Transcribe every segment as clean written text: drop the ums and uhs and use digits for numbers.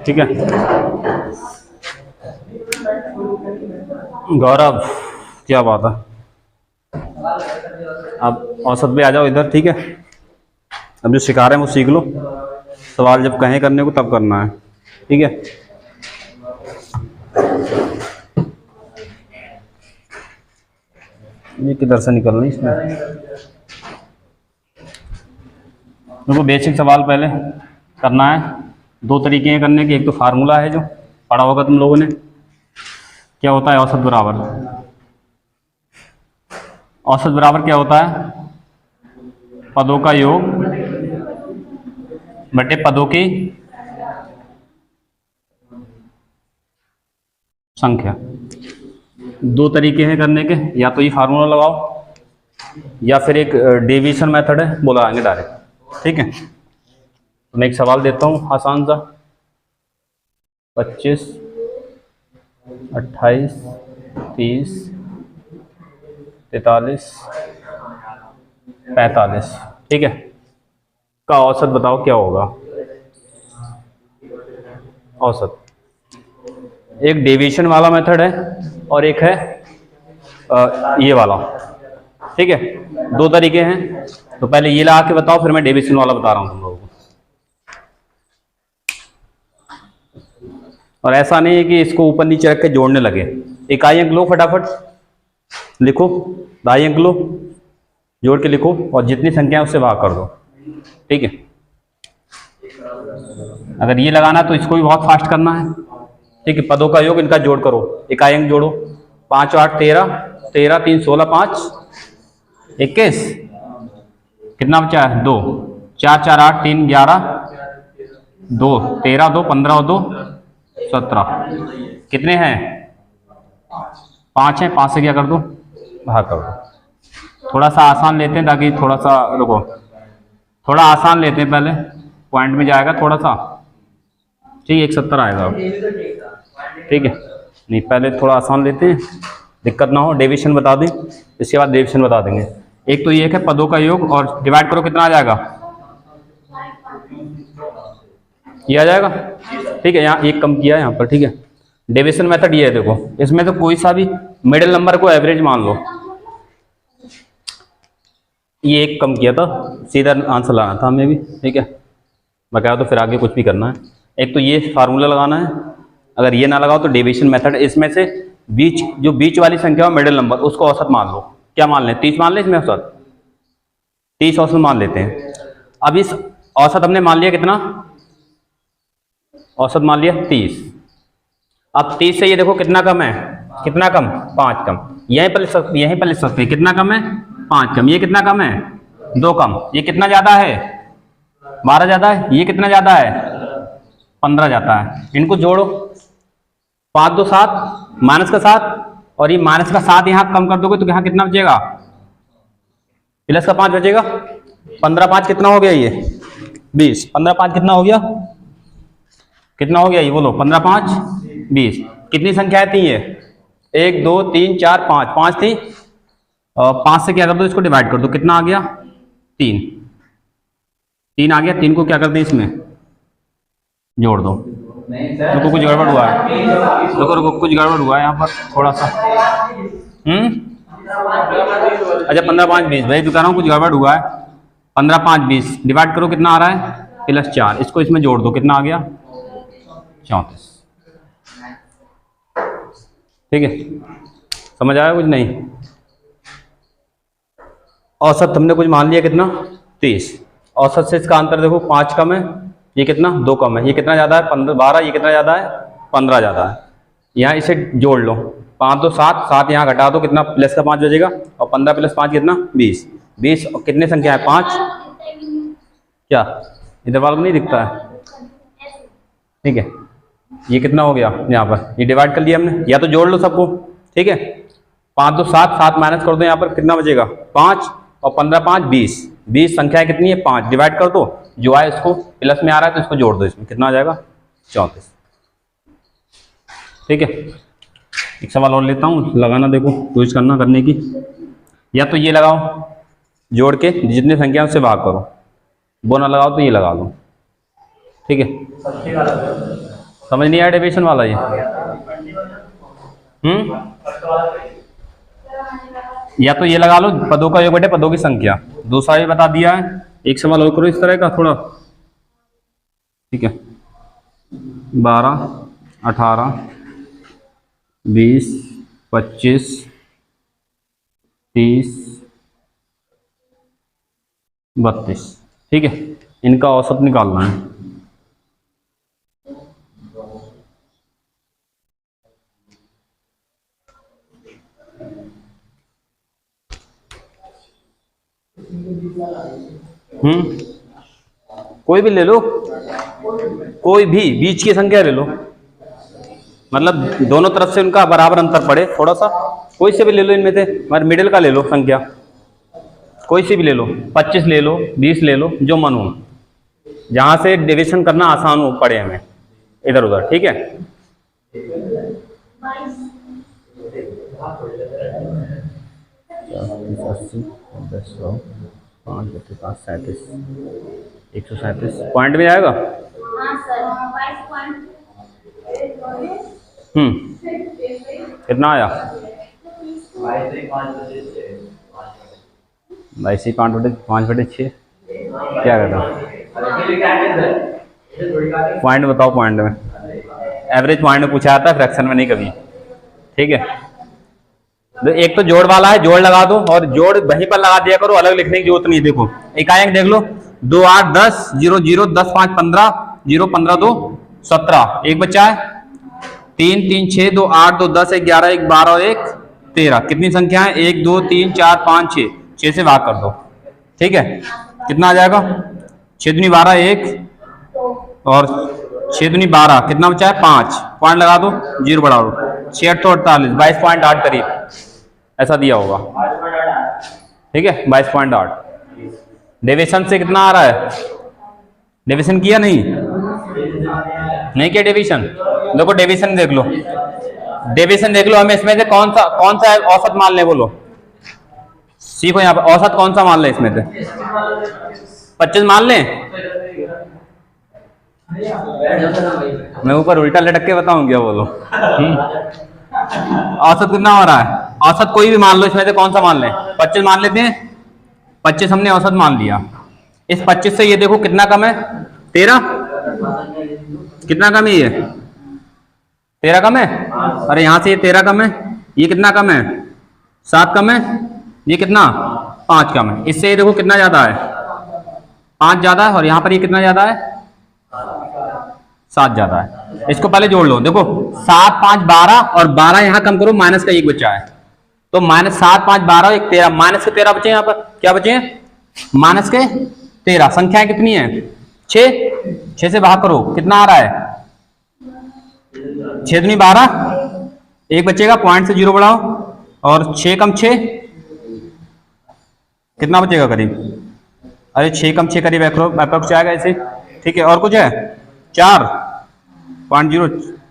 ठीक है गौरव, क्या बात है। अब औसत पे आ जाओ इधर, ठीक है। अब जो सिखा रहे हैं वो सीख लो, सवाल जब कहें करने को तब करना है, ठीक है। ये किधर से निकल रही इसमें, देखो बेसिक सवाल पहले करना है। दो तरीके हैं करने के, एक तो फार्मूला है जो पढ़ा होगा तुम लोगों ने, क्या होता है औसत बराबर। औसत बराबर क्या होता है, पदों का योग बटे पदों की संख्या। दो तरीके हैं करने के, या तो ये फार्मूला लगाओ या फिर एक डेविएशन मेथड है, बोलाएंगे डायरेक्ट, ठीक है। तो मैं एक सवाल देता हूँ आसान सा, 25, 28, 30, 43, 45, ठीक है, का औसत बताओ क्या होगा। औसत एक डेविएशन वाला मेथड है और एक है ये वाला, ठीक है। दो तरीके हैं, तो पहले ये लगा के बताओ, फिर मैं डेविएशन वाला बता रहा हूँ तुम लोगों को। और ऐसा नहीं है कि इसको ऊपर नीचे रख के जोड़ने लगे। इकाई अंक लो, फटाफट लिखो, दाई अंक लो, जोड़ के लिखो और जितनी संख्या है उससे भाग कर दो, ठीक है। अगर ये लगाना तो इसको भी बहुत फास्ट करना है, ठीक है। पदों का योग, इनका जोड़ करो, इकाई अंक जोड़ो, 5 8 13, 13 3 16, 5 21, कितना बचा है 2, 4 4 8 3 11, 2 13, 2 15 और 2 17, कितने हैं 5 हैं। 5 से क्या कर दो, भाग कर दो। थोड़ा सा आसान लेते हैं ताकि थोड़ा सा रुको, थोड़ा आसान लेते हैं पहले, पॉइंट में जाएगा थोड़ा सा, ठीक है। 170 आएगा, ठीक है। नहीं पहले थोड़ा आसान लेते हैं, दिक्कत ना हो। डेविएशन बता दें, इसके बाद डेविएशन बता देंगे। एक तो ये है पदों का योग, और डिवाइड करो कितना आ जाएगा, ये आ जाएगा, ठीक है। यहाँ एक कम किया है यहाँ पर, ठीक है। डेविएशन मेथड ये है, देखो इसमें तो कोई सा भी मिडिल नंबर को एवरेज मान लो। ये एक कम किया था, सीधा आंसर लाना था हमें भी, ठीक है। बकाया तो फिर आगे कुछ भी करना है। एक तो ये फार्मूला लगाना है, अगर ये ना लगाओ तो डेविएशन मेथड। इसमें से बीच जो बीच वाली संख्या है मिडिल नंबर, उसको औसत मान लो। क्या मान लें, 30 मान लें इसमें औसत, 30 औसत मान लेते हैं। अब इस औसत हमने मान लिया कितना, औसत मान लिया 30। अब 30 से ये देखो कितना कम है, कितना कम, 5 कम। यहीं पर लिख सकते हैं, कितना कम है 5 कम। ये कितना कम है 2 कम। ये कितना ज्यादा है 12 ज्यादा है। ये कितना ज्यादा है 15 जाता है। इनको जोड़ो, 5 2 7, माइनस का 7, और ये माइनस का 7 यहाँ कम कर दोगे तो यहाँ कितना बचेगा, प्लस का 5 बचेगा। 15 5 कितना हो गया, ये 20। 15 5 कितना हो गया, कितना हो गया ये बोलो, 15 5 20। कितनी संख्याएं थी ये, 1 2 3 4 5, 5 थी। 5 से क्या कर दो, इसको डिवाइड कर दो, कितना आ गया 3। 3 आ गया, 3 को क्या कर दे इसमें जोड़ दो। रुको कुछ गड़बड़ हुआ है, रुको कुछ गड़बड़ हुआ है यहाँ पर थोड़ा सा। अच्छा 15 5 20, भाई बता रहा हूँ कुछ गड़बड़ हुआ है। 15 5 20 डिवाइड करो, कितना आ रहा है प्लस 4। इसको इसमें जोड़ दो, कितना आ गया 34, ठीक है। समझ आया कुछ नहीं। औसत हमने कुछ मान लिया कितना 30। औसत से इसका अंतर देखो, 5 कम है, ये कितना 2 कम है। ये कितना ज्यादा है 15 12, ये कितना ज्यादा है 15 ज्यादा है। यहाँ इसे जोड़ लो, 5 2 7, 7 यहाँ घटा दो, कितना प्लस का 5 बचेगा, और 15 प्लस 5 कितना 20। 20 और कितने संख्या है 5, क्या इधर वालों को नहीं दिखता है, ठीक है। ये कितना हो गया यहाँ पर, ये डिवाइड कर लिया हमने, या तो जोड़ लो सबको, ठीक है। 5 2 7, 7 माइनस कर दो, यहाँ पर कितना बचेगा 5, और 15 5 20। 20 संख्या कितनी है 5, डिवाइड कर दो, जो आए इसको प्लस में आ रहा है तो इसको जोड़ दो, इसमें कितना आ जाएगा 34। ठीक है, एक सवाल और लेता हूँ, लगाना, देखो कोशिश करना करने की। या तो ये लगाओ, जोड़ के जितनी संख्या उससे भाग करो, वो ना लगाओ तो ये लगा लो। ठीक है, समझ नहीं आया डेविएशन वाला ये? या तो ये लगा लो, पदों का योग बटे पदों की संख्या। दूसरा ये बता दिया है। एक सवाल और करो इस तरह का थोड़ा। ठीक है, 12, 18, 20, 25, 30, 32। ठीक है, इनका औसत निकालना है। कोई भी ले लो, कोई भी बीच की संख्या ले लो, मतलब दोनों तरफ से उनका बराबर अंतर पड़े थोड़ा सा। कोई से भी ले लो इनमें से, मतलब मिडिल का ले लो संख्या, कोई सी भी ले लो, 25 ले लो, 20 ले लो, जो मन हो, जहां से डिवीजन करना आसान हो पड़े हमें इधर उधर। ठीक है, 137 पॉइंट में आएगा। कितना आया? 22.5/6। क्या कहता पॉइंट बताओ, पॉइंट में एवरेज पॉइंट में पूछा जाता है, फ्रैक्शन में नहीं कभी। ठीक है, तो एक तो जोड़ वाला है, जोड़ लगा दो और जोड़ वहीं पर लगा दिया करो, अलग लिखने की जरूरत नहीं। देखो इकाएं देख लो, 2, 8, 10, 0, 0, 10, 5, 15, 0, 15, 2, 17। एक बच्चा है, 3, 3, 6, 2, 8, 2, 10, 1, 11, 1, 12, 1, 13। कितनी संख्या है? 1, 2, 3, 4, 5, 6। 6 से भाग कर दो। ठीक है, कितना आ जाएगा? 6 दूनी 12, 1 और 6 दूनी 12, कितना बचा है? 5। पॉइंट लगा दो, 0 बढ़ा दो, 6, 8, 48, 22.8 करीब ऐसा दिया होगा। ठीक है, 22.8। डेविएशन से कितना आ रहा है? डेविएशन किया नहीं किया डेविएशन? देखो डेविएशन देख लो, डेविएशन देख लो, हमें इसमें से कौन सा औसत मान ले, बोलो। सीखो यहाँ पर औसत कौन सा मान ले, इसमें से 25 मान ले। मैं ऊपर उल्टा लटक के बताऊं क्या, बोलो। औसत कितना हो रहा है? औसत कोई भी मान लो, इसमें से कौन सा मान लें? 25 मान लेते हैं। 25 हमने औसत मान लिया। इस 25 से ये देखो कितना कम है? 13। कितना कम है? ये 13 कम है। अरे यहां से ये 13 कम है, ये कितना कम है? 7 कम है, ये कितना? 5 कम है। इससे ये देखो कितना ज्यादा है? 5 ज्यादा है। और यहां पर ये कितना ज्यादा है? 7 ज्यादा है। इसको पहले जोड़ लो, देखो 7, 5, 12 और 12 यहां कम करो, माइनस का 1 बचा है, तो -7, 5, 12, 1, 13, माइनस के 13 बचे। यहाँ पर क्या बचे? माइनस के 13। संख्या कितनी है? 6। 6 से भाग करो, कितना आ रहा है? 6 दूनी 12, 1 बचेगा, पॉइंट से 0 बढ़ाओ, और 6 कम 6 कितना बचेगा करीब? अरे 6 कम 6 करीब अप्रोक्स आएगा ऐसे। ठीक है, और कुछ है? 4.0,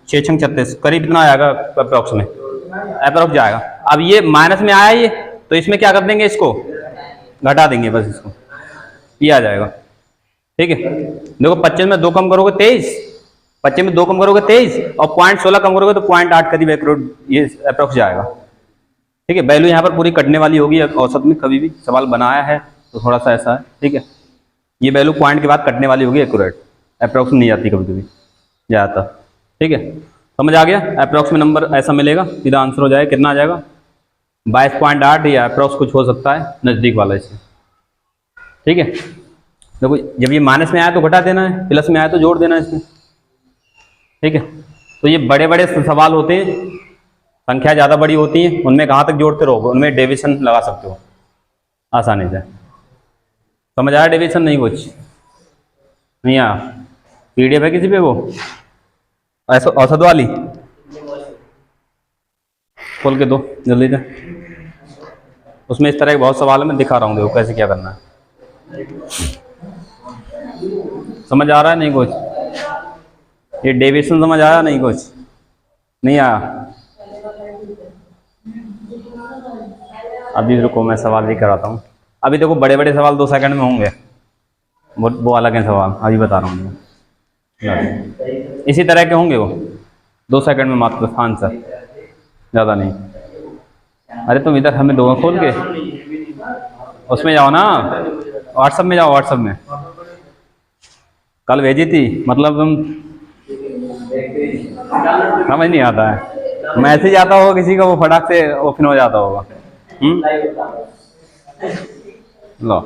6 छंग 36 करीब इतना आएगा अप्रोक्स में, अप्रोक्स जाएगा। अब ये माइनस में आया ये, तो इसमें क्या कर देंगे? इसको घटा देंगे बस, इसको ये आ जाएगा। ठीक है, देखो 25 में 2 कम करोगे 23, 25 में 2 कम करोगे 23, और 0.16 कम करोगे तो 0.8 करीब ये अप्रोक्स जाएगा। ठीक है, वैल्यू यहाँ पर पूरी कटने वाली होगी औसत में, कभी भी सवाल बनाया है तो थोड़ा सा ऐसा है। ठीक है, ये वैल्यू पॉइंट के बाद कटने वाली होगी, एक्यूरेट, अप्रोक्स नहीं आती कभी कभी ज़्यादा। ठीक है, समझ आ गया? अप्रोक्स में नंबर ऐसा मिलेगा, सीधा आंसर हो जाएगा। कितना आ जाएगा? 22.8, या अप्रोक्स कुछ हो सकता है नज़दीक वाला इससे। ठीक है, देखो जब ये माइनस में आया तो घटा देना है, प्लस में आया तो जोड़ देना है इसमें। ठीक है, तो ये बड़े बड़े सवाल होते हैं, संख्या ज़्यादा बड़ी होती है, उनमें कहाँ तक जोड़ते रहोगे, उनमें डेविएशन लगा सकते हो आसानी से। समझ आया? डेविएशन नहीं कुछ नहीं आया? PDF है किसी पे वो ऐसा औसत वाली? खोल के दो जल्दी से, उसमें इस तरह के बहुत सवाल है, मैं दिखा रहा हूँ, देखो कैसे क्या करना है। समझ आ रहा है नहीं कुछ? ये डेविएशन समझ आया नहीं कुछ? नहीं आया? अभी रुको, मैं सवाल भी कराता हूँ। अभी देखो बड़े बड़े सवाल 2 सेकंड में होंगे, वो अलग है सवाल, अभी बता रहा हूँ। इसी तरह के होंगे वो, 2 सेकंड में मात्र आंसर, ज़्यादा नहीं। अरे तुम इधर हमें दो खोल के उसमें जाओ ना, व्हाट्सएप में जाओ, व्हाट्सएप में कल भेजी थी, मतलब तुम समझ नहीं आता है, मैसेज आता होगा किसी का, वो फटाक से ओपन हो जाता होगा। लो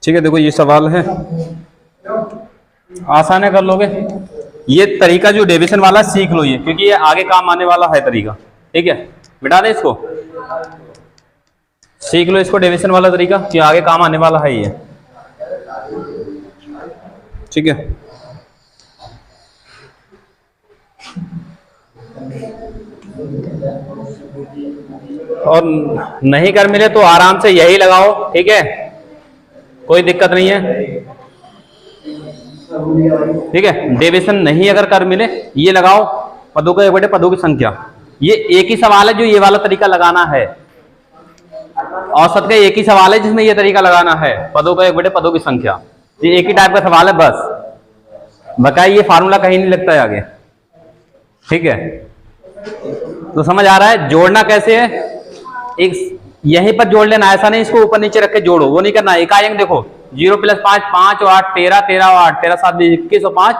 ठीक है, देखो ये सवाल है, आसान है, कर लोगे। ये तरीका जो डेविसन वाला सीख लो ये, क्योंकि ये आगे काम आने वाला है तरीका। ठीक है, बिठा दे इसको, सीख लो इसको, डेविसन वाला तरीका, कि आगे काम आने वाला है ये। ठीक है, और नहीं कर मिले तो आराम से यही लगाओ। ठीक है, कोई दिक्कत नहीं है। ठीक है, डेविएशन नहीं अगर कर मिले, ये लगाओ, पदों का एक बटे पदों की संख्या। ये एक ही सवाल है जो ये वाला तरीका लगाना है, औसत का एक ही सवाल है जिसमें ये तरीका लगाना है, पदों का एक बटे पदों की संख्या। ये एक ही टाइप का सवाल है बस, बकाया ये फार्मूला कहीं नहीं लगता है आगे। ठीक है, तो समझ आ रहा है जोड़ना कैसे है? एक यहीं पर जोड़ लेना, ऐसा नहीं इसको ऊपर नीचे रख के जोड़ो, वो नहीं करना। इकाई अंक देखो, 0 + 5 5 और 8 13, 13 और 8 13 7 21 और 5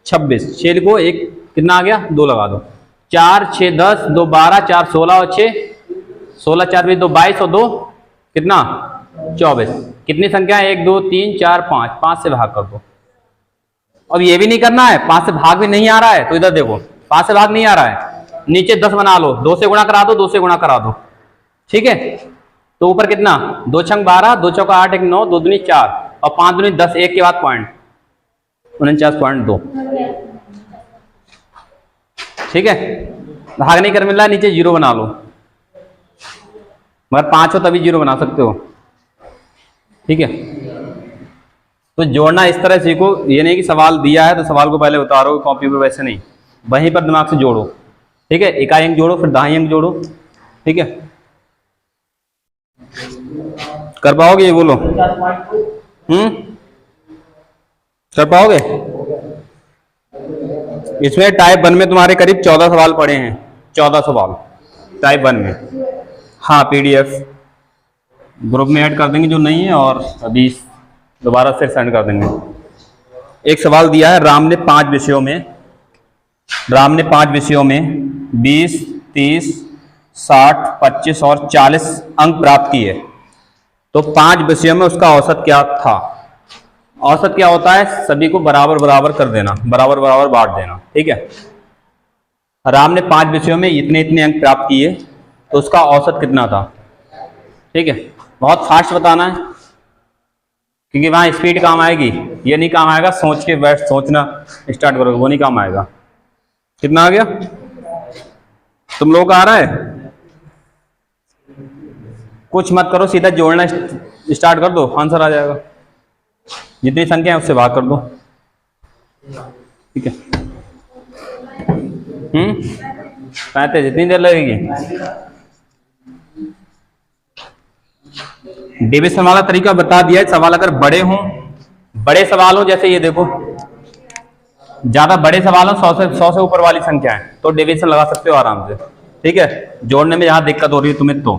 26, 6 लिखो, एक कितना आ गया, 2 लगा दो, 4 6 10, 2 12, 4 16 और 6 16, 4 20, 2 22 और 2 कितना 24। कितनी संख्या है? 1 2 3 4 5, 5 से भाग कर दो। अब ये भी नहीं करना है, 5 से भाग भी नहीं आ रहा है, तो इधर देखो 5 से भाग नहीं आ रहा है, नीचे 10 बना लो, 2 से गुणा करा दो, 2 से गुणा करा दो। ठीक है, तो ऊपर कितना, 2 छंग 12, 2 चौका 8, 1 9, 2 दूनी 4 और 5 दूनी 10, एक के बाद पॉइंट 49.2। ठीक है, भाग नहीं कर मिल रहा है, नीचे 0 बना लो, मगर 5 हो तभी 0 बना सकते हो। ठीक है, तो जोड़ना इस तरह सीखो, ये नहीं कि सवाल दिया है तो सवाल को पहले उतारो कॉपी पर, वैसे नहीं, वहीं पर दिमाग से जोड़ो। ठीक है, इकाई अंक जोड़ो, फिर दाहिने अंक जोड़ो। ठीक है, कर पाओगे ये, बोलो। कर पाओगे? इसमें टाइप 1 में तुम्हारे करीब 14 सवाल पड़े हैं, 14 सवाल टाइप 1 में। हाँ, PDF ग्रुप में ऐड कर देंगे जो नहीं है, और अभी दोबारा से सेंड कर देंगे। एक सवाल दिया है, राम ने 5 विषयों में 20 30 60 25 और 40 अंक प्राप्त किए, तो 5 विषयों में उसका औसत क्या था? औसत क्या होता है? सभी को बराबर बराबर कर देना, बराबर बराबर बांट देना। ठीक है, राम ने 5 विषयों में इतने इतने अंक प्राप्त किए, तो उसका औसत कितना था? ठीक है, बहुत फास्ट बताना है, क्योंकि वहां स्पीड काम आएगी, ये नहीं काम आएगा सोच के बैठ सोचना स्टार्ट करोगे, वो नहीं काम आएगा। कितना आ गया तुम लोग का? आ रहा है? कुछ मत करो, सीधा जोड़ना स्टार्ट कर दो, आंसर आ जाएगा। जितनी संख्या है उससे भाग कर दो। ठीक है, कहते जितनी देर लगेगी। डिविजन वाला तरीका बता दिया है। सवाल अगर बड़े हों, बड़े सवाल हो, जैसे ये देखो ज्यादा बड़े सवाल हो, 100 से ऊपर वाली संख्या है, तो डिविजन लगा सकते हो आराम से। ठीक है, जोड़ने में जहां दिक्कत हो रही है तुम्हें, तो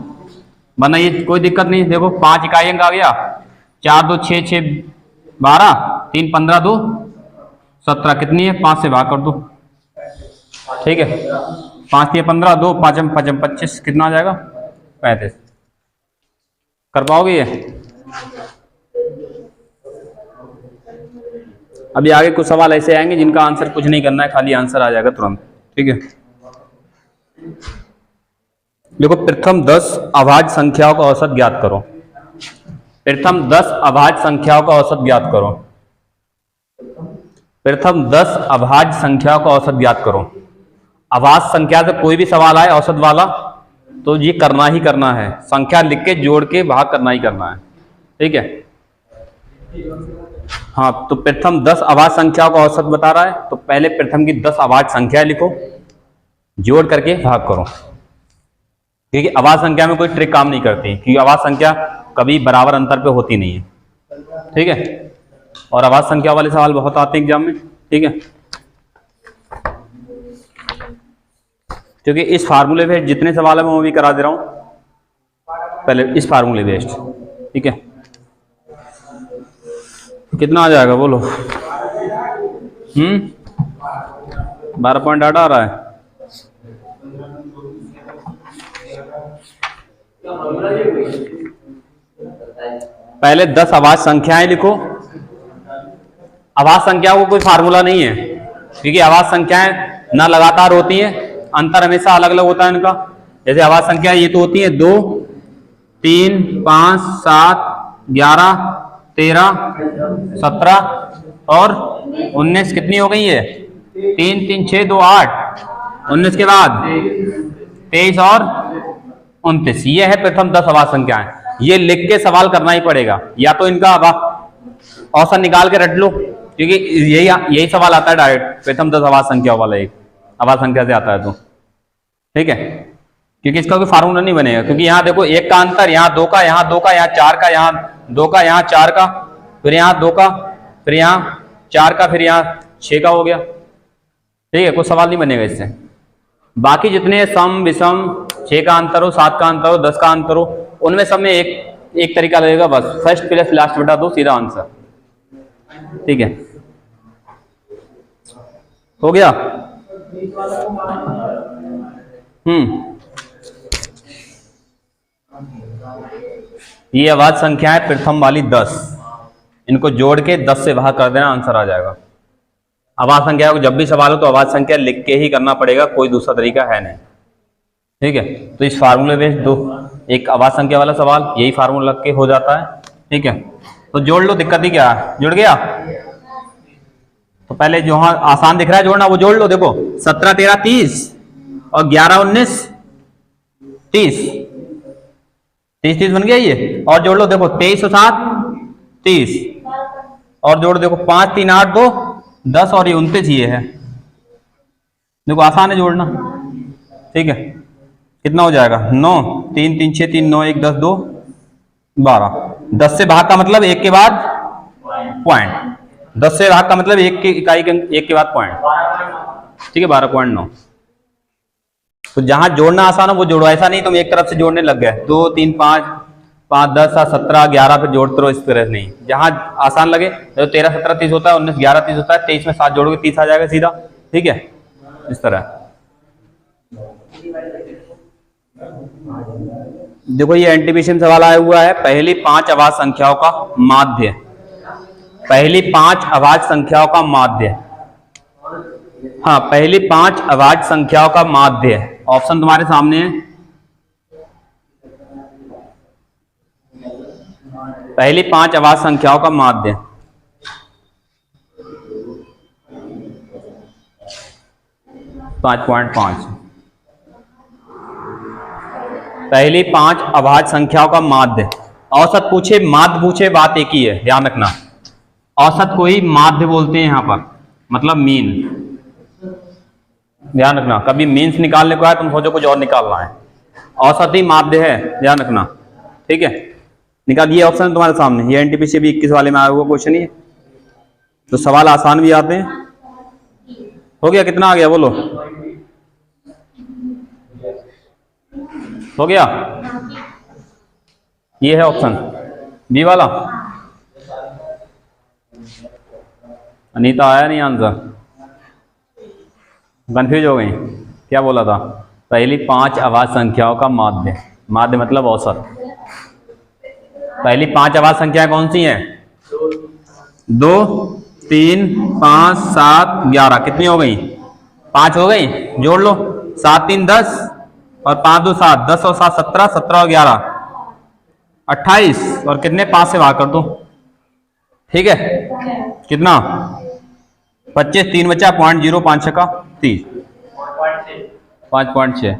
वरना ये कोई दिक्कत नहीं। देखो 5 इकाई अंक आ गया, 4 2 6 6 12, 3 15 2 17, कितनी है? 5 से भाग कर दो। ठीक है, 5 3 15, 2 5 25, कितना आ जाएगा? 35। कर पाओगे ये? अभी आगे कुछ सवाल ऐसे आएंगे जिनका आंसर कुछ नहीं करना है, खाली आंसर आ जाएगा तुरंत। ठीक है, देखो प्रथम 10 अभाज्य संख्याओं का औसत ज्ञात करो। प्रथम 10 अभाज्य संख्याओं का औसत ज्ञात करो। प्रथम 10 अभाज्य संख्याओं का औसत ज्ञात करो। अभाज्य संख्या से कोई भी सवाल आए औसत वाला, तो ये करना ही करना है, संख्या लिख के जोड़ के भाग करना ही करना है। ठीक है, हाँ, तो प्रथम 10 अभाज्य संख्याओं का औसत बता रहा है, तो पहले प्रथम की 10 अभाज्य संख्या लिखो, जोड़ करके भाग करो, क्योंकि अभाज्य संख्या में कोई ट्रिक काम नहीं करती, क्योंकि अभाज्य संख्या कभी बराबर अंतर पे होती नहीं है, ठीक है। और अभाज्य संख्या वाले सवाल बहुत आते हैं एग्जाम में, ठीक है, क्योंकि इस फार्मूले पे जितने सवाल है मैं वो भी करा दे रहा हूं, पहले इस फार्मूले बेस्ड, ठीक है। कितना आ जाएगा बोलो? 12.8 आ रहा है। पहले 10 अभाज्य संख्याएं लिखो। अभाज्य संख्या को कोई फार्मूला नहीं है, क्योंकि अभाज्य संख्याएं ना लगातार होती हैं, अंतर हमेशा अलग अलग होता है इनका। जैसे अभाज्य संख्या ये तो होती है 2, 3, 5, 7, 11, 13, 17 और 19। कितनी हो गई है? 3, 3, 6, 2, 8, 19 के बाद 23 और 29। ये है प्रथम 10 अभाज्य संख्याएं। ये लिख के सवाल करना ही पड़ेगा, या तो इनका औसत निकाल के रट लो, क्योंकि यही सवाल आता है डायरेक्ट प्रथम 10 अभाज्य संख्याओं वाला, एक अभाज्य संख्या से आता है तो, ठीक है, क्योंकि इसका कोई फार्मूला नहीं बनेगा। क्योंकि यहाँ देखो 1 का अंतर, यहाँ 2 का, यहाँ 2 का, यहाँ 4 का, यहाँ 2 का, यहाँ 4 का, फिर यहाँ 2 का, फिर यहाँ 4 का, फिर यहाँ 6 का हो गया, ठीक है, कोई सवाल नहीं बनेगा इससे। बाकी जितने सम विषम, 6 का अंतर हो, 7 का अंतर हो, 10 का अंतर हो, उनमें सब में एक तरीका लगेगा, बस फर्स्ट प्लस लास्ट बटा 2 सीधा आंसर, ठीक है, हो गया। ये अभाज्य संख्या है प्रथम वाली 10, इनको जोड़ के 10 से भाग कर देना, आंसर आ जाएगा। अभाज्य संख्या को जब भी सवाल हो तो अभाज्य संख्या लिख के ही करना पड़ेगा, कोई दूसरा तरीका है नहीं, ठीक है। तो इस फार्मूले में एक अभाज्य संख्या वाला सवाल यही फार्मूला लग के हो जाता है, ठीक है। तो जोड़ लो, दिक्कत ही क्या है, जुड़ गया। तो पहले जो आसान दिख रहा है जोड़ना वो जोड़ लो, देखो 17, 13, 30 और 11, 19, 30, 30 बन गया ये। और जोड़ लो, देखो 23 और 7, 30 और जोड़ देखो 5, 3, 8, 2, 10 और ये 29 ये है। देखो आसान है जोड़ना, ठीक है। कितना हो जाएगा? 9, 3, 3, 6, 3, 9, 1, 10, 2, 12। 10 से भाग का मतलब 1 के बाद पॉइंट, 10 से भाग का मतलब 1 की इकाई के 1 के बाद पॉइंट, ठीक है, 12.9। तो जहां जोड़ना आसान हो वो जोड़ो, ऐसा नहीं तुम एक तरफ से जोड़ने लग गए 2, 3, 5, 5, 10, 17, 11 फिर जोड़ते रहो, इस तरह नहीं। जहां आसान लगे, तो 13, 17, 30 होता है, 19, 11, 30 होता है, 23 में 7 जोड़ोगे 30 आ जाएगा सीधा, ठीक है, इस तरह। देखो ये एनटीपीसी में सवाल आया हुआ है, पहली 5 अभाज्य संख्याओं का माध्य, पहली 5 अभाज्य संख्याओं का माध्य, हाँ पहली 5 अभाज्य संख्याओं का माध्य। ऑप्शन तुम्हारे सामने है, पहली 5 अभाज्य संख्याओं का माध्य। (5.5) पहली 5 अभाज्य संख्याओं का माध्य। औसत पूछे, माध्य पूछे, बात एक ही है, ध्यान रखना। औसत को ही माध्य बोलते हैं यहाँ पर, मतलब मीन, ध्यान रखना। कभी मीन्स निकालने को है तुम सोचो कुछ और निकालना है, औसत ही माध्य है, ध्यान रखना, ठीक है। निकाल दिए ऑप्शन तुम्हारे सामने, ये एनटीपीसी भी 21 वाले में आया हुआ क्वेश्चन ही है, तो सवाल आसान भी आते हैं। हो गया? कितना आ गया बोलो? हो गया? ये है ऑप्शन बी वाला। अनीता आया नहीं आंसर, कंफ्यूज हो गई, क्या बोला था? पहली 5 अभाज्य संख्याओं का माध्य, माध्य मतलब औसत। पहली 5 अभाज्य संख्याएं कौन सी हैं? 2, 3, 5, 7, 11। कितनी हो गई? 5 हो गई, जोड़ लो, 7, 3, 10 और 5, 2, 7, 10 और 7, 17, 17 और 11, 28 और कितने 5 से भाग कर दो, ठीक है। कितना? 25, 3 बचा, 0.05 का 30, 5.6।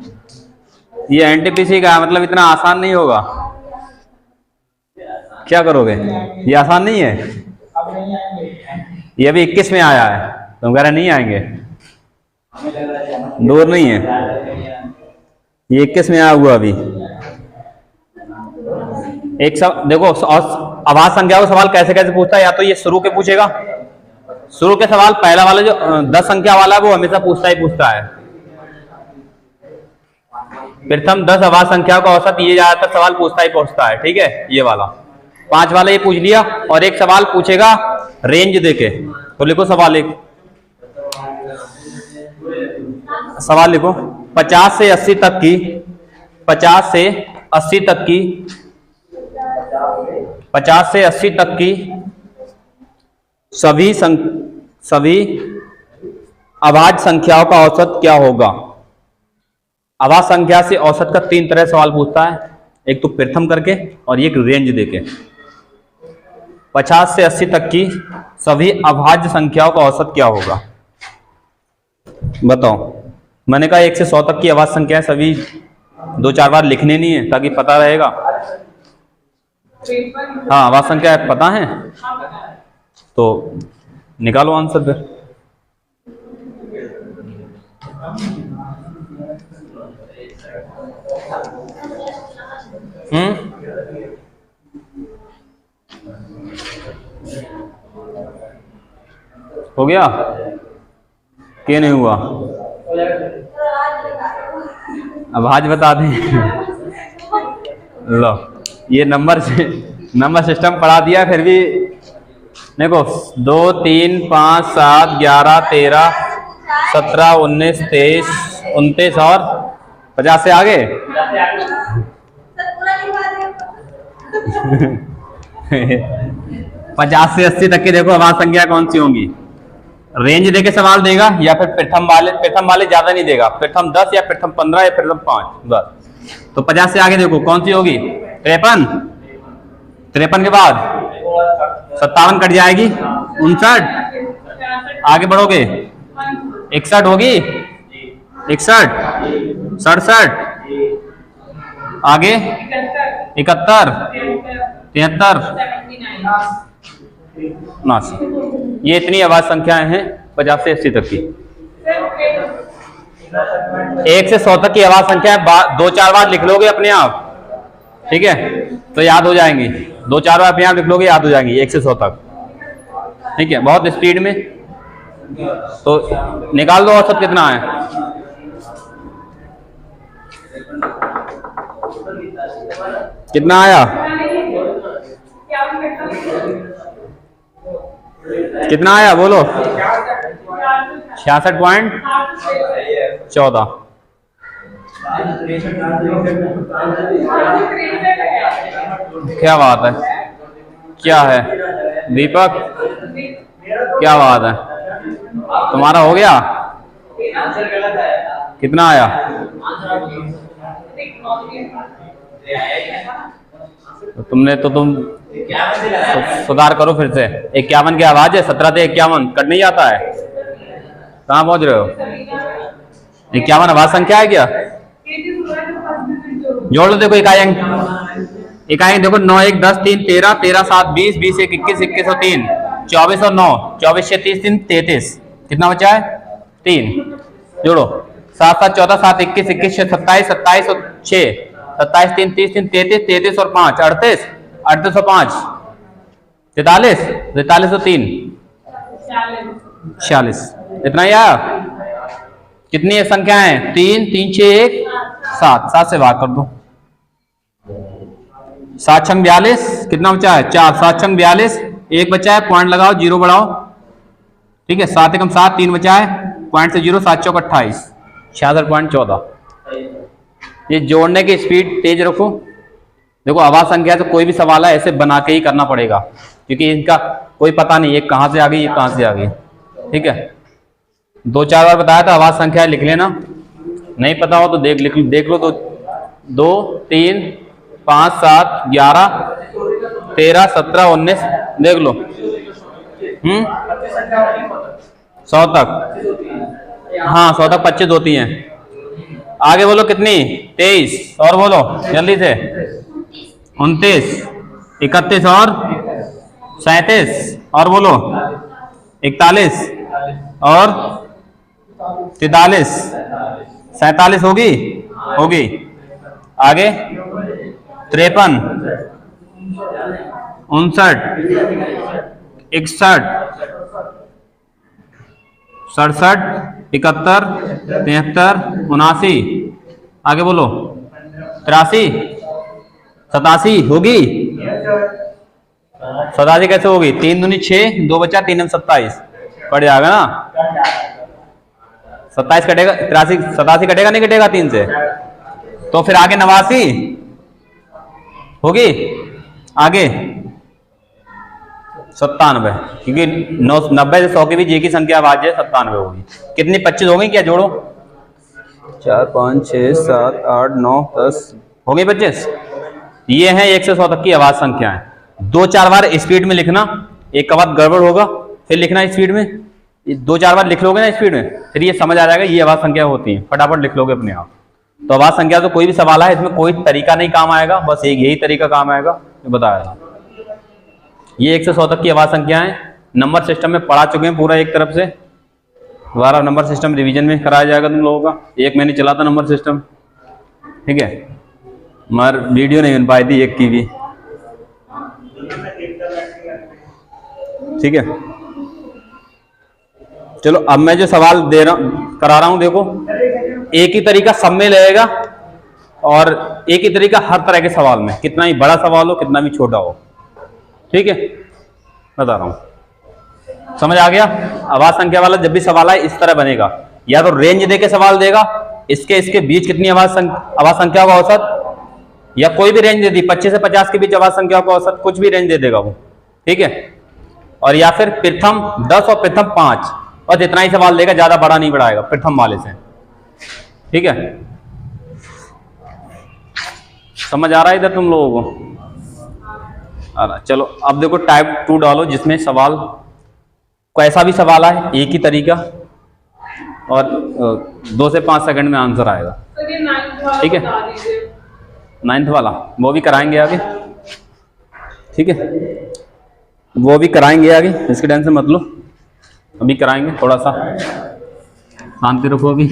ये एनटीपीसी का मतलब इतना आसान नहीं होगा, क्या करोगे? ये आसान नहीं है। ये अभी 21 में आया है, तुम कह रहे नहीं आएंगे, दूर नहीं है, ये 21 में आया हुआ अभी। एक सब देखो, आवाज संख्या का सवाल कैसे कैसे पूछता है, या तो ये शुरू के पूछेगा, शुरू के सवाल पहला वाला जो 10 संख्या वाला है वो हमेशा पूछता है। प्रथम 10 आवाज संख्या का औसत, ये ज्यादातर सवाल पूछता है, ठीक है। ये वाला 5 वाला ये पूछ लिया, और एक सवाल पूछेगा रेंज देके, तो लिखो सवाल एक, सवाल लिखो 50 से 80 तक की, 50 से 80 तक की, 50 से 80 तक की सभी आवाज संख्याओं का औसत क्या होगा। आवाज संख्या से औसत का 3 तरह सवाल पूछता है, एक तो प्रथम करके और एक रेंज देके। 50 से 80 तक की सभी अभाज्य संख्याओं का औसत क्या होगा, बताओ। मैंने कहा 1 से 100 तक की आवाज संख्या सभी 2-4 बार लिखने नहीं है, ताकि पता रहेगा। हाँ, आवाज संख्या पता है, तो निकालो आंसर फिर। हो गया क्या, नहीं हुआ, अब आज बता दें। लो, ये नंबर सिस्टम पढ़ा दिया, फिर भी देखो 2, 3, 5, 7, 11, 13, 17, 19, 23, 29 और 50 से आगे। 50 से 80 तक की देखो आवाज संख्या कौन सी होंगी। रेंज देके सवाल देगा, या फिर प्रथम वाले ज्यादा नहीं देगा, प्रथम 10 या प्रथम 15 या प्रथम 5 बस। तो 50 से आगे देखो कौन सी होगी, 53 के बाद 57 कट जाएगी, 59 आगे बढ़ोगे, 61 होगी, 61, 67 आगे, 71, 73, 79। ये इतनी आवाज संख्याएं हैं 50 से 80 तक की। 1 से 100 तक की आवाज संख्या 2-4 बार लिख लोगे अपने आप, ठीक है, तो याद हो जाएंगी। 2-4 बार अपने आप लिख लोगे, याद हो जाएंगी 1 से 100 तक, ठीक है, बहुत स्पीड में। तो निकाल दो औसत कितना है। कितना आया, कितना आया बोलो। 66.14। क्या बात है, क्या है दीपक, क्या बात है, तुम्हारा हो गया। कितना आया, तो तुम सुधार करो फिर से। 51 की आवाज है, 17 से 51 कट नहीं जाता है। कहाँ पहुंच रहे हो, 51 आवाज संख्या है क्या, जोड़ लो। देखो इकाई देखो 9, 1, 10, 3, 13, 13, 7, 20, 20, 1, 21, 21 और 3, 24 और 9, 24, 6, 30, 3, 33। कितना बचा है, 3 जोड़ो। 7, 7, 14, 7, 21, 21, 27, 27 और 6, 27, 3, 30, 3, 33, 33 और 5, 38, 38 और 5, 43, 43 और 3, 46। इतना ही आया। कितनी संख्या है, 3, 3, 6, 1, 7, 7 से भाग कर दो। 7 छंग 42, कितना बचा है, 4, 7 छंग 42, 1 बचा है, पॉइंट लगाओ, 0 बढ़ाओ, ठीक है। 7 एकम 7, 3 बचा है, पॉइंट से 0, 7 चौक 28, 66.14। ये जोड़ने की स्पीड तेज रखो। देखो आवाज संख्या तो कोई भी सवाल है ऐसे बना के ही करना पड़ेगा, क्योंकि इनका कोई पता नहीं, ये कहाँ से आ गई, ये कहाँ से आ गई, ठीक है। 2-4 बार बताया था, आवाज संख्या लिख लेना, नहीं पता हो तो देख लो। तो 2, 3, 5, 7, 11, 13, 17, 19 देख लो। 100 तक, हाँ 100 तक 25 होती हैं। आगे बोलो कितनी, 23 और बोलो जल्दी से, 29, 31 और 37 और बोलो 41 और 43, 47 होगी, होगी। आगे 53, 59, 61, 67, 71, 73, 79। आगे बोलो 83, 87 होगी। 87 कैसे होगी? 3 दूनी 6, 2 बचा, 3 दूनी 27 कट जाएगा ना। 27 कटेगा, 83, 87 कटेगा नहीं कटेगा 3 से? तो फिर आगे 89 होगी। आगे 97, क्योंकि 90 से 100 की भी जे की संख्या आवाज है, 97 होगी। कितनी? 25 हो गई क्या? जोड़ो 4, 5, 6, 7, 8, 9, 10 हो गई 25। ये है 1 से 100 तक की आवाज संख्याएं। 2-4 बार स्पीड में लिखना, एक का बाद गड़बड़ होगा, फिर लिखना स्पीड में। 2-4 बार लिख लोगे ना स्पीड में, फिर ये समझ आ जाएगा ये आवाज संख्या होती है, फटाफट लिख लोगे अपने आप। तो आवाज संख्या तो कोई भी सवाल है, इसमें कोई तरीका नहीं काम आएगा, बस एक यही तरीका काम आएगा जो बताया था। ये 1 से 100 तक की आवाज संख्याएं नंबर सिस्टम में पढ़ा चुके हैं पूरा एक तरफ से। दोबारा नंबर सिस्टम रिवीजन में कराया जाएगा तुम लोगों का। एक महीने चला था नंबर सिस्टम, ठीक है, मगर वीडियो नहीं बन पाई थी एक की भी, ठीक है। चलो अब मैं जो सवाल दे रहा हूं करा रहा हूं, देखो एक ही तरीका सब में लगेगा और एक ही तरीका हर तरह के सवाल में, कितना ही बड़ा सवाल हो कितना भी छोटा हो, ठीक है, बता रहा हूं। समझ आ गया? आवाज संख्या वाला जब भी सवाल आए इस तरह बनेगा, या तो रेंज देके सवाल देगा, इसके बीच कितनी आवाज संख्या का औसत, या कोई भी रेंज दे दी, 25 से 50 के बीच आवाज संख्या का औसत, कुछ भी रेंज दे देगा वो, ठीक है। और या फिर प्रथम 10 और प्रथम 5, और इतना ही सवाल देगा, ज्यादा बड़ा नहीं बढ़ाएगा प्रथम वाले से, ठीक है। समझ आ रहा है इधर तुम लोगों को? आ रहा। चलो अब देखो टाइप 2 डालो, जिसमें सवाल कैसा भी सवाल आए एक ही तरीका, और 2 से 5 सेकंड में आंसर आएगा, ठीक है। 9th वाला वो भी कराएंगे आगे, ठीक है, वो भी कराएंगे आगे, इसकी टेंशन मत लो, अभी कराएंगे। थोड़ा सा शांति रखो अभी।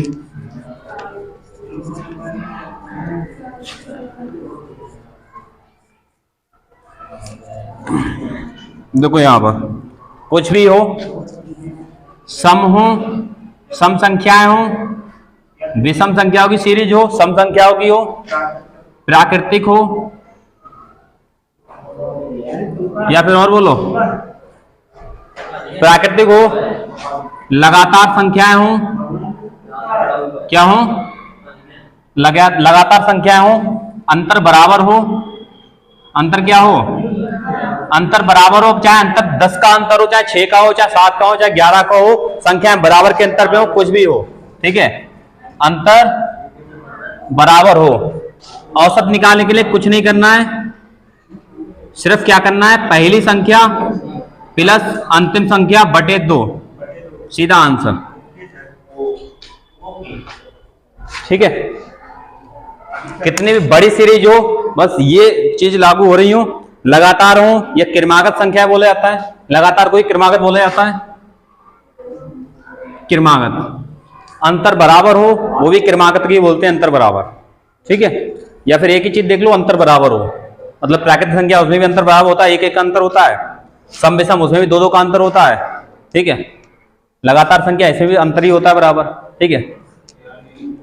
देखो यहां पर कुछ भी हो, सम हो, सम संख्याएं हो, विषम संख्याओं की सीरीज हो, सम संख्याओं की हो, प्राकृतिक हो, या फिर और बोलो प्राकृतिक हो, लगातार संख्याएं हो, क्या हो, लगातार संख्याएं हो, अंतर बराबर हो, अंतर क्या हो, अंतर बराबर हो, चाहे अंतर 10 का अंतर हो, चाहे 6 का हो, चाहे 7 का हो, चाहे 11 का हो, संख्याएं बराबर के अंतर पे हो, कुछ भी हो, ठीक है, अंतर बराबर हो। औसत निकालने के लिए कुछ नहीं करना है, सिर्फ क्या करना है, पहली संख्या प्लस अंतिम संख्या बटे 2, सीधा आंसर, ठीक है। कितनी भी बड़ी सीरीज हो, बस ये चीज लागू हो रही हो, लगातार हो, यह क्रमागत संख्या बोला जाता है, लगातार कोई क्रमागत बोला जाता है, क्रमागत। अंतर बराबर हो, वो भी क्रमागत की बोलते हैं, अंतर बराबर, ठीक है। या फिर एक ही चीज देख लो, अंतर बराबर हो, मतलब प्राकृतिक संख्या उसमें भी अंतर बराबर होता है, एक एक का अंतर होता है, सम विषम उसमें भी 2-2 का अंतर होता है, ठीक है। लगातार संख्या ऐसे भी अंतर ही होता है बराबर, ठीक है।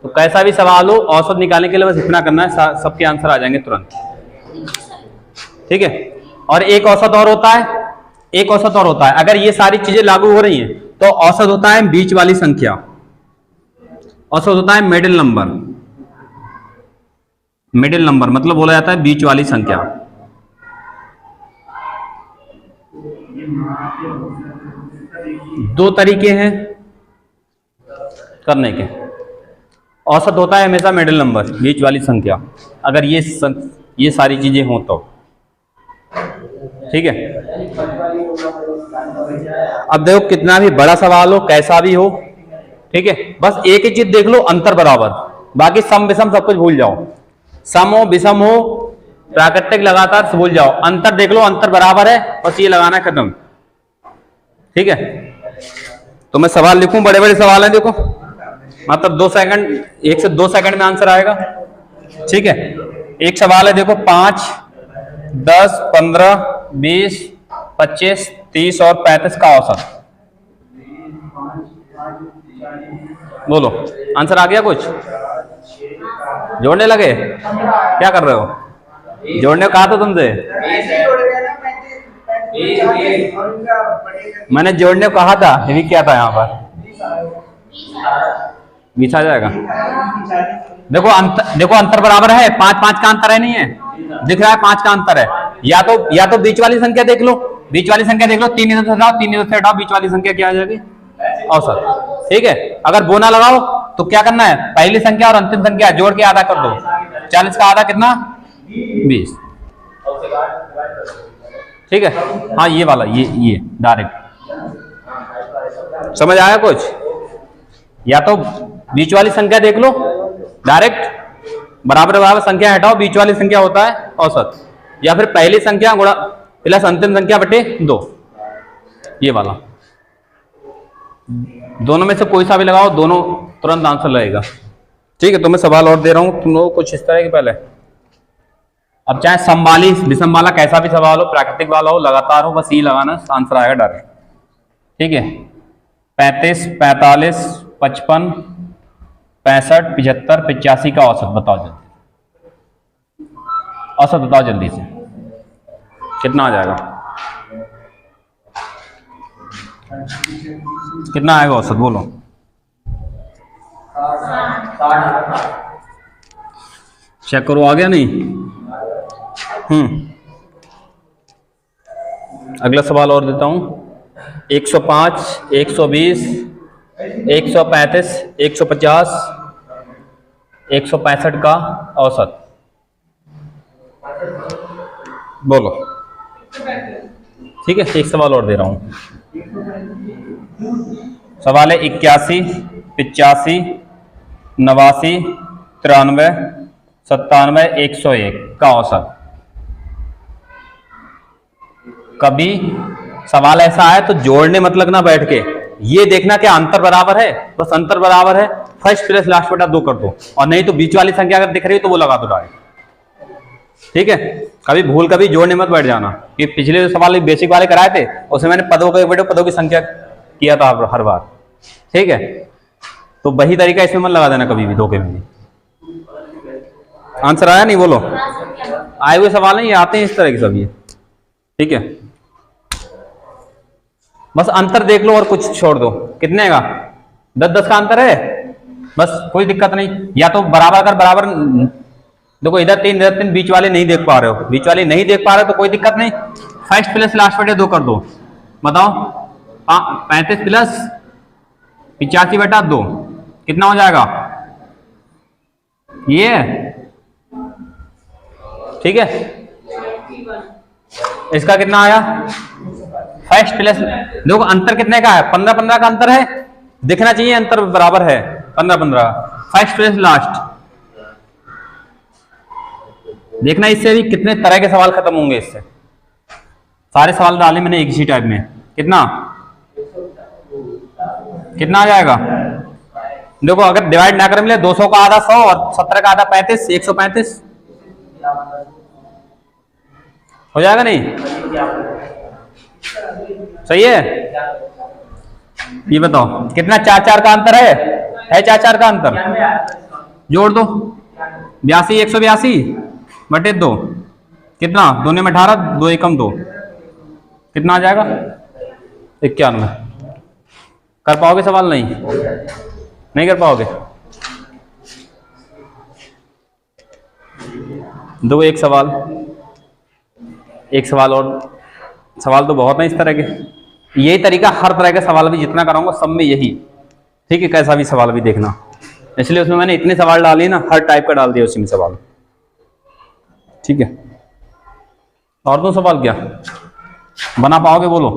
तो कैसा भी सवाल हो, औसत निकालने के लिए बस इतना करना है, सबके आंसर आ जाएंगे तुरंत, ठीक है। और एक औसत और होता है, एक औसत और होता है, अगर ये सारी चीजें लागू हो रही हैं तो औसत होता है बीच वाली संख्या, औसत होता है मिडिल नंबर, मिडिल नंबर मतलब बोला जाता है बीच वाली संख्या। दो तरीके हैं करने के, औसत होता है हमेशा मिडिल नंबर, बीच वाली संख्या, अगर ये सारी चीजें हों तो, ठीक है। अब देखो कितना भी बड़ा सवाल हो, कैसा भी हो, ठीक है, बस एक ही चीज देख लो, अंतर बराबर, बाकी सम विषम सब कुछ भूल जाओ, सम हो विषम हो प्राकृतिक लगातार भूल जाओ, अंतर देख लो, अंतर बराबर है, बस ये लगाना खत्म, ठीक है। तो मैं सवाल लिखूं, बड़े बड़े सवाल हैं देखो, मतलब 2 सेकंड, 1 से 2 सेकंड में आंसर आएगा। ठीक है, एक सवाल है देखो, 5, 10, 15, 20, 25, 30 और 35 का औसत। बोलो, आंसर आ गया? कुछ जोड़ने लगे? क्या कर रहे हो? जोड़ने को कहा था तुमसे, मैंने जोड़ने को कहा था, ये भी क्या था यहाँ पर, 20 आ जाएगा। देखो अंतर बराबर है, 5 का अंतर है, नहीं है? दिख रहा है 5 का अंतर है। या तो बीच वाली संख्या देख लो, 3 इधर से हटाओ, 3 इधर से हटाओ, बीच वाली संख्या क्या आ जाएगी? औसत। ठीक है, अगर बोना लगाओ तो क्या करना है, पहली संख्या और अंतिम संख्या जोड़ के आधा कर दो। 40 का आधा कितना? 20। ठीक है, हाँ ये वाला, ये डायरेक्ट समझ आया कुछ? या तो बीच वाली संख्या देख लो डायरेक्ट, बराबर संख्या हटाओ, बीच वाली संख्या होता है औसत, या फिर पहली संख्या गुणा प्लस अंतिम संख्या बटे 2, ये वाला। दोनों में से कोई सा भी लगाओ, दोनों तुरंत आंसर लगेगा। ठीक है, तो मैं सवाल और दे रहा हूं तुम लोग कुछ इस तरह के। पहले अब चाहे समवाली विषम वाला कैसा भी सवाल हो, प्राकृतिक वाला हो, लगातार हो, बस ये लगाना, आंसर आएगा डायरेक्ट। ठीक है, 35, 45, 55, 65, 75, 85 का औसत बताओ जल्दी। औसत बताओ जल्दी से, कितना आ जाएगा? कितना आएगा औसत, बोलो। चेक करो, आ गया नहीं? अगला सवाल और देता हूं, 105, 120, 135, 150, 165 का औसत बोलो। ठीक है, एक सवाल और दे रहा हूं, सवाल है 81, 85, 89, 93, 97, 101 का औसत। कभी सवाल ऐसा आए तो जोड़ने मत लगना बैठ के, ये देखना कि अंतर बराबर है, बस अंतर बराबर है, फर्स्ट प्लस लास्ट बटा 2 कर दो, और नहीं तो बीच वाली संख्या अगर दिख रही है तो वो लगा दो डायरेक्ट। ठीक है, कभी भूल कभी जोड़ने मत बैठ जाना, कि पिछले जो सवाल बेसिक वाले कराए थे उसमें मैंने पदों की संख्या किया था हर बार। ठीक है, तो वही तरीका इसमें मत लगा देना कभी भी धोखे में भी। आंसर आया नहीं? बोलो। आए हुए सवाल नहीं आते हैं इस तरह के सब ये। ठीक है, बस अंतर देख लो और कुछ छोड़ दो। कितने का? 10-10 का अंतर है, बस कोई दिक्कत नहीं। या तो बराबर देखो, इधर 3 बीच वाले नहीं देख पा रहे हो, तो कोई दिक्कत नहीं, फर्स्ट प्लस लास्ट बटे 2 कर दो। बताओ, 35 प्लस 85 बटा 2 कितना हो जाएगा? ये ठीक है, इसका कितना आया? फर्स्ट प्लस, देखो अंतर कितने का है? 15-15 का अंतर है, दिखना चाहिए अंतर बराबर है 15-15 का। फर्स्ट प्लस लास्ट देखना, इससे भी कितने तरह के सवाल खत्म होंगे। इससे सारे सवाल डाले मैंने एक ही टाइप में। कितना आ जाएगा? देखो, अगर डिवाइड ना कर मिले 200 का आधा 100 और 17 का आधा 35, 135 हो जाएगा नहीं? सही है? ये बताओ कितना 4-4 का अंतर है? 4-4 का अंतर, जोड़ दो। 82, 182 बटे 2 कितना? दोनों में 18, 2 एकम 2 कितना आ जाएगा? 91। कर पाओगे सवाल? नहीं कर पाओगे? दो एक सवाल और। सवाल तो बहुत है इस तरह के, यही तरीका हर तरह के सवाल भी जितना कराऊंगा सब में यही। ठीक है, कैसा भी सवाल भी देखना, इसलिए उसमें मैंने इतने सवाल डाले ना, हर टाइप का डाल दिया उसी में सवाल। ठीक है, और दो सवाल क्या बना पाओगे? बोलो,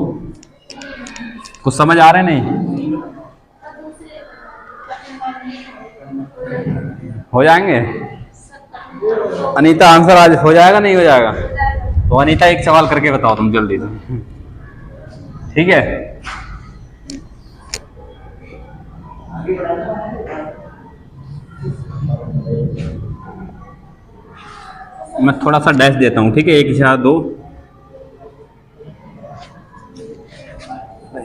कुछ समझ आ रहे नहीं? हो जाएंगे? अनीता आंसर आज हो जाएगा नहीं हो जाएगा? तो अनीता एक सवाल करके बताओ तुम जल्दी से। ठीक है, मैं थोड़ा सा डैश देता हूँ, ठीक है, 1 4 2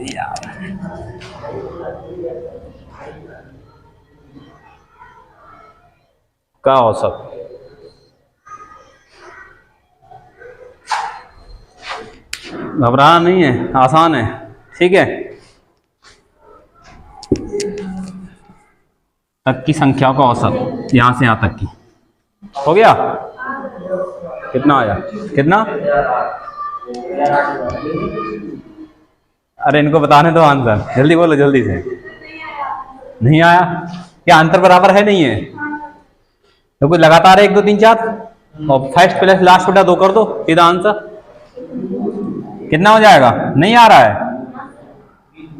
यार का औसत। घबराना नहीं है, आसान है, ठीक है। तक की संख्याओं का औसत यहां से यहां तक की हो गया। कितना आया, कितना? अरे इनको बताने दो आंसर, जल्दी बोलो, जल्दी से। नहीं आया? क्या अंतर बराबर है? नहीं है तो कुछ लगातार 1 2 3 4 और फर्स्ट प्लस लास्ट बटा 2 कर दो, सीधा आंसर। कितना हो जाएगा? नहीं आ रहा है।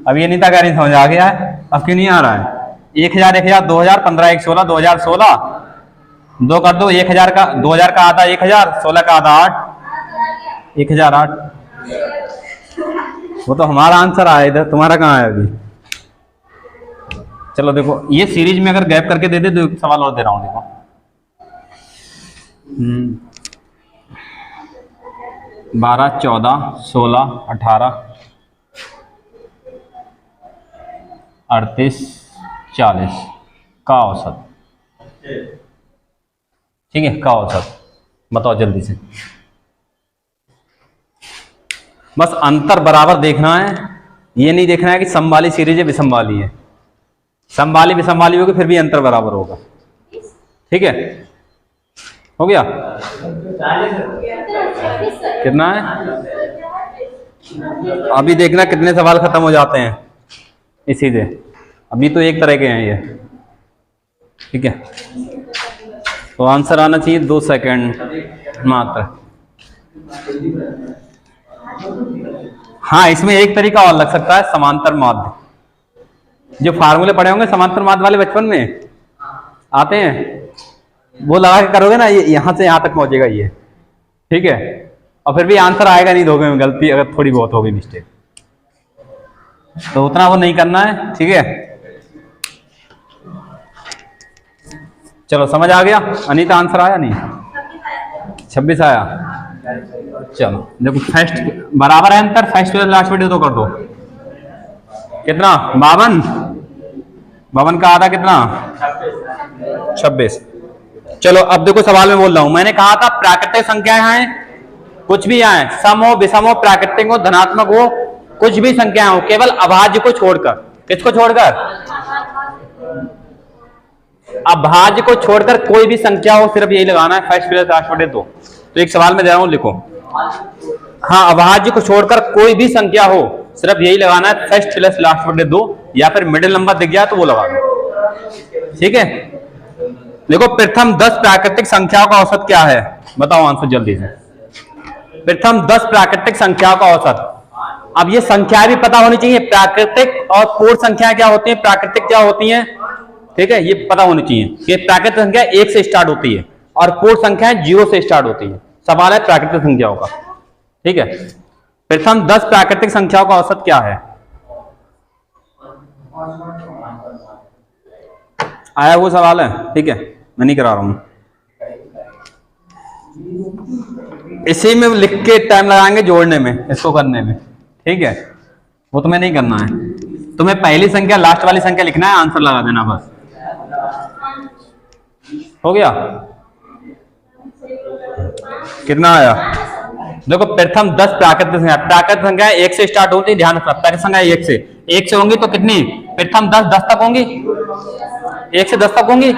अब ये नीता कह रही समझ आ गया है, अब क्यों नहीं आ रहा है? 1000 1000 2000 15 1 16 2016 2 कर दो। 1000 का 2000 का आधा 1000, 16 का आधा 8, 1008। वो तो हमारा आंसर आया, इधर तुम्हारा कहाँ आया अभी? चलो देखो, ये सीरीज में अगर गैप करके दे दे तो सवाल और दे रहा हूं, देखो। 12 14 16 18 38 40 का औसत, ठीक है, का औसत बताओ जल्दी से। बस अंतर बराबर देखना है, ये नहीं देखना है कि समवाली सीरीज है विषम वाली है। समवाली विषम वाली होगी फिर भी अंतर बराबर होगा, ठीक है। हो गया? कितना है? अभी देखना कितने सवाल खत्म हो जाते हैं इसी से। अभी तो एक तरह के हैं ये, ठीक है। तो आंसर आना चाहिए 2 सेकंड मात्र। हाँ, इसमें एक तरीका और लग सकता है, समांतर माध्य। जो फार्मूले पढ़े होंगे समांतर माध्य वाले बचपन में आते हैं, वो लगा के करोगे ना, ये यहां से यहां तक पहुंचेगा ये, ठीक है। और फिर भी आंसर आएगा नहीं, दोगे में गलती अगर थोड़ी बहुत होगी मिस्टेक, तो उतना वो नहीं करना है, ठीक है। चलो समझ आ गया? अनीता आंसर आया नहीं? 26 आया। चलो देखो, फर्स्ट बराबर है अंतर, फर्स्ट लास्ट वीडियो तो कर दो। कितना? 52 का आधा कितना? 26। चलो अब देखो, सवाल में बोल रहा हूं, मैंने कहा था प्राकृतिक संख्याएं हैं, कुछ भी आए, सम हो विषम हो प्राकृतिक हो धनात्मक हो, कुछ भी संख्याएं हो, केवल अभाज्य को छोड़कर। किसको छोड़कर? अभाज्य को छोड़कर कोई भी संख्या हो, सिर्फ यही लगाना है, फर्स्ट प्लस लास्ट बटे 2। तो एक सवाल में दे रहा हूं, लिखो। हाँ, अभाज्य को छोड़कर कोई भी संख्या हो, सिर्फ यही लगाना है, फर्स्ट प्लस लास्ट बटे 2, या फिर मिडिल नंबर दिख गया तो वो लगा दो, ठीक है। देखो, प्रथम 10 प्राकृतिक संख्याओं का औसत क्या है? बताओ आंसर जल्दी से। प्रथम 10 प्राकृतिक संख्याओं का औसत। अब ये संख्या भी पता होनी चाहिए, प्राकृतिक और पूर्ण संख्या क्या होती है, प्राकृतिक क्या होती है, ठीक है, ये पता होनी चाहिए कि प्राकृतिक संख्या 1 से स्टार्ट होती है और पूर्ण संख्या 0 से स्टार्ट होती है। सवाल है प्राकृतिक संख्याओं का, ठीक है। प्रथम 10 प्राकृतिक संख्याओं का औसत क्या है? आया वो सवाल है, ठीक है, मैं नहीं करा रहा हूं। इसी में लिख के टाइम लगाएंगे जोड़ने में, इसको करने में, ठीक है। वो तुम्हें नहीं करना है, तुम्हें पहली संख्या लास्ट वाली संख्या लिखना है, आंसर लगा देना बस। हो गया? कितना आया? देखो, प्रथम 10 प्राकृतिक संख्या, प्राकृतिक संख्या 1 से स्टार्ट होती है, ध्यान रखना, प्राकृतिक संख्या 1 से होंगी तो कितनी? प्रथम 10 तक होंगी, 1 से 10 तक होंगी,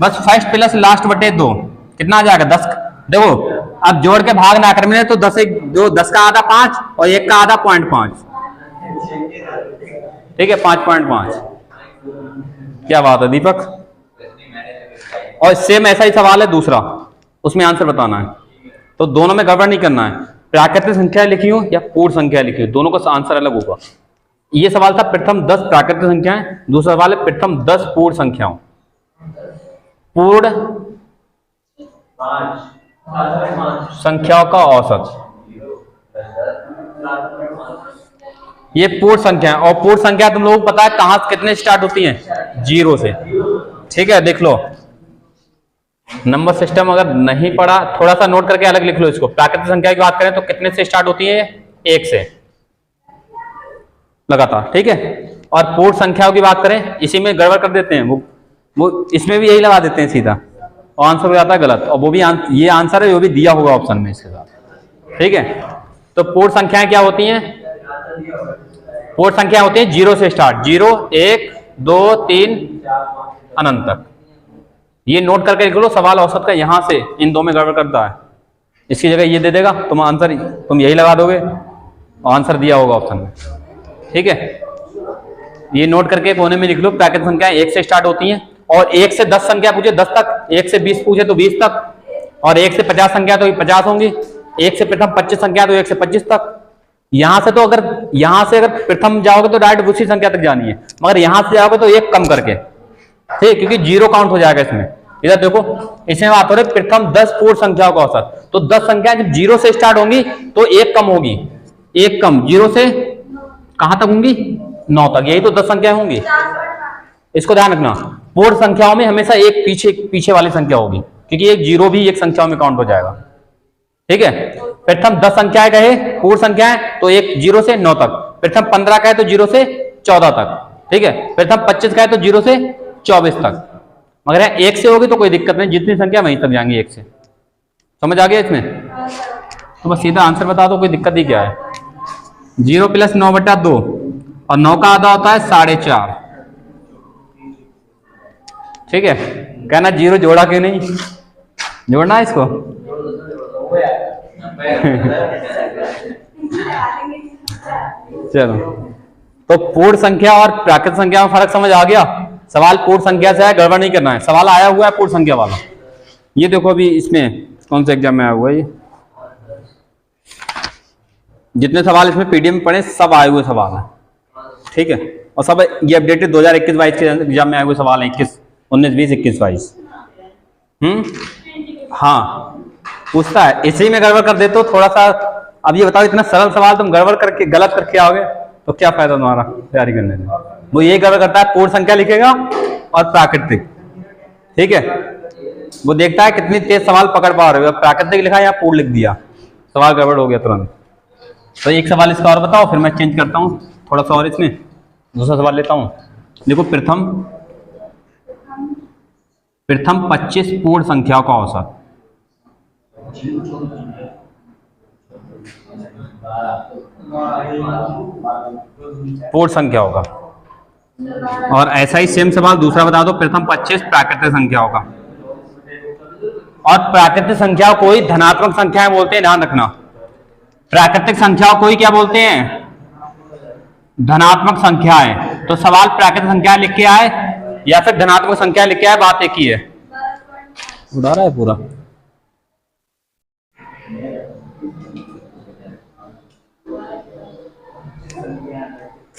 बस फर्स्ट प्लस लास्ट बटे 2 कितना आ जाएगा? 10। देखो, अब जोड़ के भाग ना कर, तो 10 जो 10 का आधा 5 और 1 का आधा 0.5, ठीक है, 5.5। क्या बात है दीपक? और सेम ऐसा ही सवाल है दूसरा, उसमें आंसर बताना है, तो दोनों में गड़बड़ नहीं करना है। प्राकृतिक संख्या लिखी हो या पूर्ण संख्या लिखी हो, दोनों का आंसर अलग होगा। ये सवाल था प्रथम 10 प्राकृतिक संख्याएं, दूसरा सवाल है प्रथम 10 पूर्ण संख्याओं। पूर्ण संख्याओं का औसत, ये पूर्ण संख्या है। और पूर्ण संख्या तुम लोगों को पता है कहां से कितने स्टार्ट होती हैं? 0 से, ठीक है। देख लो, नंबर सिस्टम अगर नहीं पढ़ा, थोड़ा सा नोट करके अलग लिख लो इसको। प्राकृतिक संख्या की बात करें तो कितने से स्टार्ट होती है? 1 से लगातार, ठीक है। और पूर्ण संख्याओं की बात करें, इसी में गड़बड़ कर देते हैं, वो इसमें भी यही लगा देते हैं सीधा, और आंसर हो जाता है गलत। और वो भी ये आंसर है, वो भी दिया होगा ऑप्शन में इसके साथ, ठीक है। तो पूर्ण संख्याएं क्या होती हैं? पूर्ण संख्या होती है 0 से स्टार्ट, 0, 1, 2, 3 अनंत तक। ये नोट करके लिख लो, सवाल औसत का यहां से इन दो में गड़बड़ करता है, इसकी जगह ये दे देगा, तुम आंसर तुम यही लगा दोगे और आंसर दिया होगा ऑप्शन में, ठीक है। ये नोट करके कोने में लिख लो, प्राकृतिक संख्या 1 से स्टार्ट होती हैं, और 1 से 10 संख्या पूछे 10 तक, 1 से 20 पूछे तो 20 तक, और 1 से 50 संख्या तो 50 होंगी, 1 से प्रथम 25 संख्या तो 1 से 25 तक। यहां से तो अगर यहां से अगर प्रथम जाओगे तो डायरेक्ट उसी संख्या तक जानी है, मगर यहां से जाओगे तो एक कम करके, ठीक, क्योंकि 0 काउंट हो जाएगा इसमें। इधर देखो, इसमें बात हो रही प्रथम 10 पूर्ण संख्याओं का औसत, तो 10 संख्या जब 0 से स्टार्ट होंगी तो एक कम होगी, एक कम 0 से कहां तक होंगी? 9 तक, यही तो 10 संख्याएं होंगी। इसको ध्यान रखना, पूर्ण संख्याओं में हमेशा एक पीछे वाली संख्या होगी, क्योंकि एक 0 भी एक संख्याओं में काउंट हो जाएगा, ठीक है। प्रथम 10 संख्याएं कहे पूर्ण संख्याएं तो एक 0 से 9 तक, प्रथम 15 कहे तो 0 से 14 तक, ठीक है। प्रथम 25 कहे तो 0 से 24 तक, मगर 1 से होगी तो कोई दिक्कत नहीं, जितनी संख्या वहीं तक जाएंगी 1 से। समझ आ गया इसमें? तो बस सीधा आंसर बता दो, कोई दिक्कत ही क्या है। 0 + 9/2 और 9 का आधा होता है 4.5, ठीक है। कहना 0 जोड़ा क्यों नहीं? जोड़ना है इसको। चलो, तो पूर्ण संख्या और प्राकृतिक संख्या में फर्क समझ आ गया। सवाल पूर्ण संख्या से है, गड़बड़ नहीं करना है। सवाल आया हुआ है पूर्ण संख्या वाला, ये देखो अभी इसमें कौन से एग्जाम में आया हुआ है, ये जितने सवाल इसमें पीडीएफ में पढ़े सब आए हुए सवाल है, ठीक है। और सब ये अपडेटेड 2021-22 के एग्जाम में आए हुए सवाल हैं, 21, 19, 20, 21, 22। हाँ, पूछता है, इसी में गड़बड़ कर देते हो थोड़ा सा। अब ये बताओ, इतना सरल सवाल तुम गड़बड़ करके गलत करके आओगे तो क्या फायदा तुम्हारा तैयारी करने में? वो यही गड़बड़ करता है, पूर्ण संख्या लिखेगा और प्राकृतिक, ठीक है। वो देखता है कितनी तेज सवाल पकड़ पा रहे हो, प्राकृतिक लिखा या पूर्ण लिख दिया, सवाल गड़बड़ हो गया तुरंत। तो एक सवाल इसका और बताओ, फिर मैं चेंज करता हूँ थोड़ा सा और, इसमें दूसरा सवाल लेता हूँ। देखो, प्रथम 25 पूर्ण संख्याओं का औसत, पूर्ण संख्या होगा। और ऐसा ही सेम सवाल दूसरा बता दो, प्रथम 25 प्राकृतिक संख्याओं का। और प्राकृतिक संख्याओं को ही धनात्मक संख्याएं बोलते हैं, ध्यान रखना। प्राकृतिक संख्याओं को ही क्या बोलते हैं? धनात्मक संख्याएं। तो सवाल प्राकृतिक संख्याएं लिख के आए या फिर धनात्मक संख्या लिख के आए, बात एक ही है। उड़ा रहा है पूरा।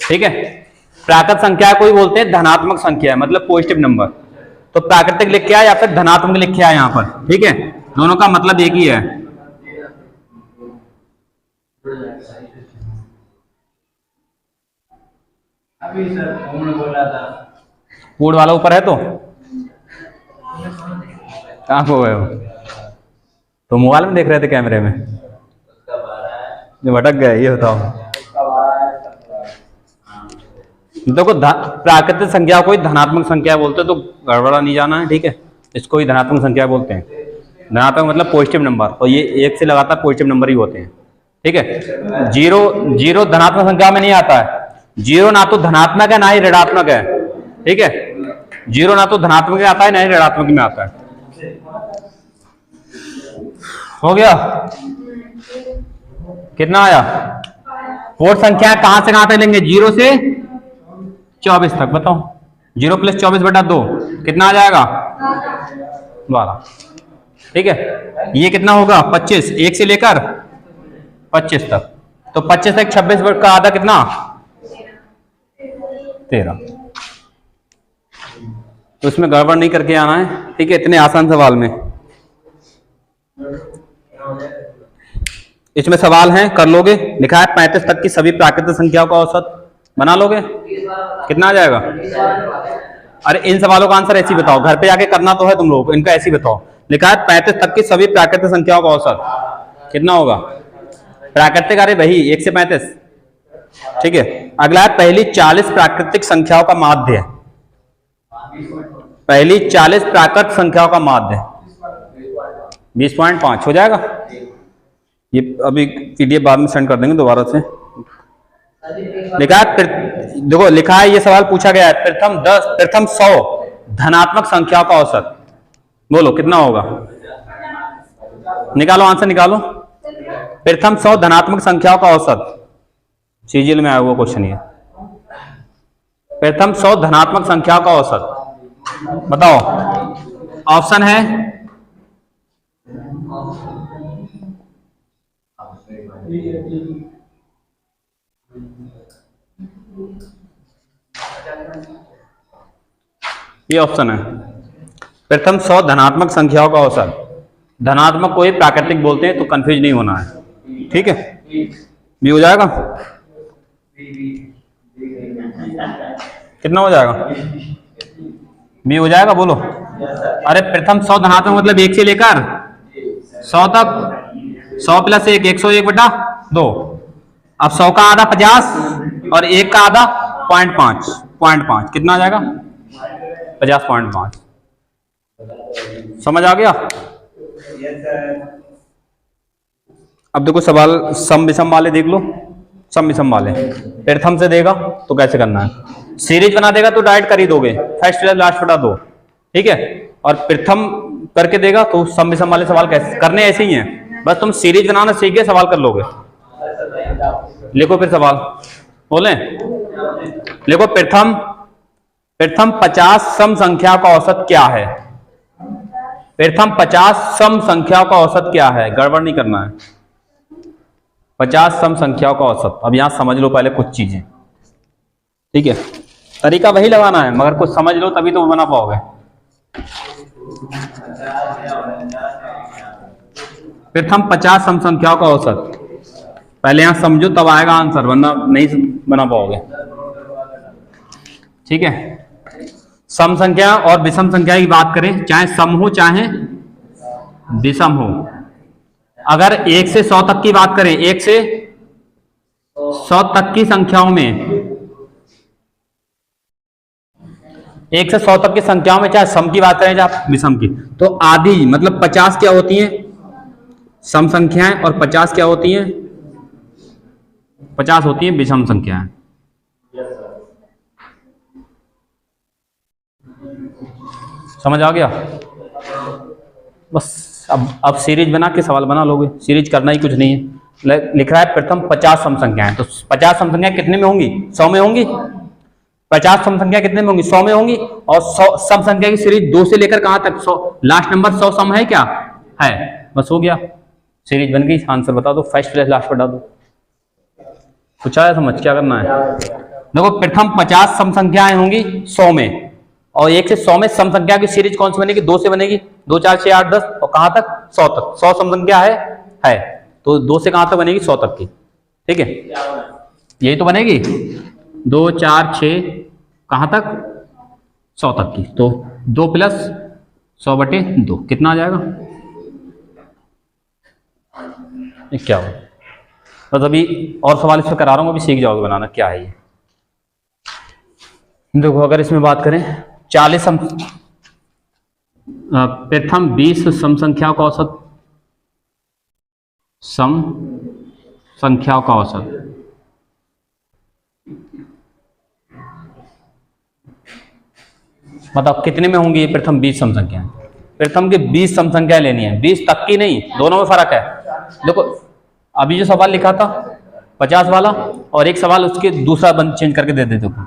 ठीक है, प्राकृतिक संख्या को ही बोलते हैं धनात्मक संख्या, मतलब पॉजिटिव नंबर। तो प्राकृतिक लिख के आए या फिर धनात्मक लिख के आए यहां पर, ठीक है, दोनों का मतलब एक ही है। अभी सर पूर्ण बोला था, पूर्ण वाला ऊपर है तो कहां हो गए हो? तो मोबाइल में देख रहे थे कैमरे में, जो भटक गए, ये बताओ। देखो, प्राकृतिक संख्या को ही धनात्मक संख्या बोलते हैं, तो गड़बड़ा नहीं जाना है, ठीक है। इसको ही धनात्मक संख्या बोलते हैं। धनात्मक मतलब पॉजिटिव नंबर, और ये एक से लगातार पॉजिटिव नंबर ही होते हैं, ठीक है। जीरो धनात्मक संख्या में नहीं आता है। जीरो ना तो धनात्मक है ना ही ऋणात्मक है, ठीक है। जीरो ना तो धनात्मक में आता है ना ही ऋणात्मक में आता है। हो गया? कितना आया? पूर्ण संख्या कहां से कहां तक लेंगे? 0 से 24 तक। बताओ, 0 + 24/2 कितना आ जाएगा? 12, ठीक है। ये कितना होगा? 25, 1 से लेकर 25 तक। तो 25 तक 26 का आधा कितना? 13। तो इसमें गड़बड़ नहीं करके आना है, ठीक है, इतने आसान सवाल में। इसमें सवाल हैं, कर लोगे। लिखा है 35 तक की सभी प्राकृतिक संख्याओं का औसत, बना लोगे? कितना आ जाएगा? अरे इन सवालों का आंसर ऐसे ही बताओ, घर पे जाके करना तो है तुम लोग, इनका ऐसे ही बताओ। लिखा है 35 तक की सभी प्राकृतिक संख्याओं का औसत कितना होगा? प्राकृतिक, अरे वही 1 से 35। ठीक है, अगला है पहली 40 प्राकृतिक संख्याओं का माध्य। पहली 40 प्राकृतिक संख्याओं का माध्य 20.5 हो जाएगा। ये अभी पीडीएफ बाद में सेंड कर देंगे दोबारा से। लिखा है, देखो लिखा है, ये सवाल पूछा गया है, प्रथम 100 धनात्मक संख्याओं का औसत बोलो कितना होगा? निकालो, आंसर निकालो। प्रथम 100 धनात्मक संख्याओं का औसत, सीजीएल में आया हुआ क्वेश्चन ये। प्रथम 100 धनात्मक संख्याओं का औसत बताओ। ऑप्शन है ये ऑप्शन है, प्रथम 100 धनात्मक संख्याओं का औसत। धनात्मक को ही प्राकृतिक बोलते हैं, तो कंफ्यूज नहीं होना है। ठीक है, भी हो जाएगा। कितना हो जाएगा? भी हो जाएगा बोलो। अरे प्रथम 100 धनात्मक मतलब 1 से लेकर 100 तक, 100 प्लस 1 101/2। अब 100 का आधा 50 और 1 का आधा 0.5 कितना आ जाएगा? 50.5। समझ आ गया? अब देखो सवाल सम विषम वाले देख लो। सम विषम वाले प्रथम से देगा तो कैसे करना है, सीरीज बना देगा तो डायरेक्ट कर ही दोगे, फर्स्ट प्लस लास्ट बटा 2। ठीक है, और प्रथम करके देगा तो सम विषम वाले सवाल कैसे करने, ऐसे ही हैं, बस तुम सीरीज बनाना सीख गए सवाल कर लोगे। लिखो फिर सवाल, बोले लिखो। प्रथम 50 सम संख्या का औसत क्या है? प्रथम 50 सम संख्याओं का औसत क्या है? गड़बड़ नहीं करना है। 50 सम संख्याओं का औसत। अब यहां समझ लो पहले कुछ चीजें। ठीक है, तरीका वही लगाना है, मगर कुछ समझ लो तभी तो बना पाओगे। प्रथम 50 सम संख्याओं का औसत, पहले यहां समझो तब आएगा आंसर, वरना नहीं बना पाओगे। ठीक है, सम संख्या और विषम संख्या की बात करें, चाहे सम हो चाहे विषम हो। अगर 1 से 100 तक की बात करें, 1 से 100 तक की संख्याओं में, 1 से 100 तक की संख्याओं में चाहे सम की बात करें चाहे विषम की, तो आधी मतलब 50 क्या होती हैं सम संख्याएं और 50 क्या होती हैं, 50 होती हैं विषम संख्याएं। समझ आ गया? बस अब सीरीज बना के सवाल बना लोगे, सीरीज करना ही कुछ नहीं है। लिख रहा है प्रथम 50 सम संख्याएं, तो 50 सम संख्या कितने में होंगी? 100 में होंगी। 50 सम संख्या कितने में होंगी? 100 में होंगी। और 100 सम संख्या की सीरीज 2 से लेकर कहां तक? 100, लास्ट नंबर 100 सम है क्या? है, बस हो गया, सीरीज बन गई। आंसर बता दो, फर्स्ट प्लस लास्ट बता दो। कुछ आया समझ? क्या करना है देखो, प्रथम 50 सम संख्याएं होंगी 100 में, और 1 से 100 में सम संख्या की सीरीज कौन सी बनेगी? 2 से बनेगी, 2 4 6 8 10, और कहां तक? 100 तक। 100 सम संख्या है, तो 2 से कहां तक बनेगी? 100 तक की। ठीक है, यही तो बनेगी, 2 4 6 कहां तक? 100 तक की। तो 2 प्लस 100/2 कितना आ जाएगा? ये क्या हो? बस अभी और सवाल इसमें करा रहा हूं, अभी सीख जाओगे बनाना क्या है ये। देखो, अगर इसमें बात करें 40 प्रथम 20 सम संख्याओं का औसत, सम संख्याओं का औसत, बताओ कितने में होंगी ये प्रथम 20 सम संख्याएं? प्रथम के 20 सम संख्याएं लेनी है, 20 तक की नहीं, दोनों में फर्क है। देखो अभी जो सवाल लिखा था 50 वाला, और एक सवाल उसके दूसरा बंद चेंज करके दे देते हो।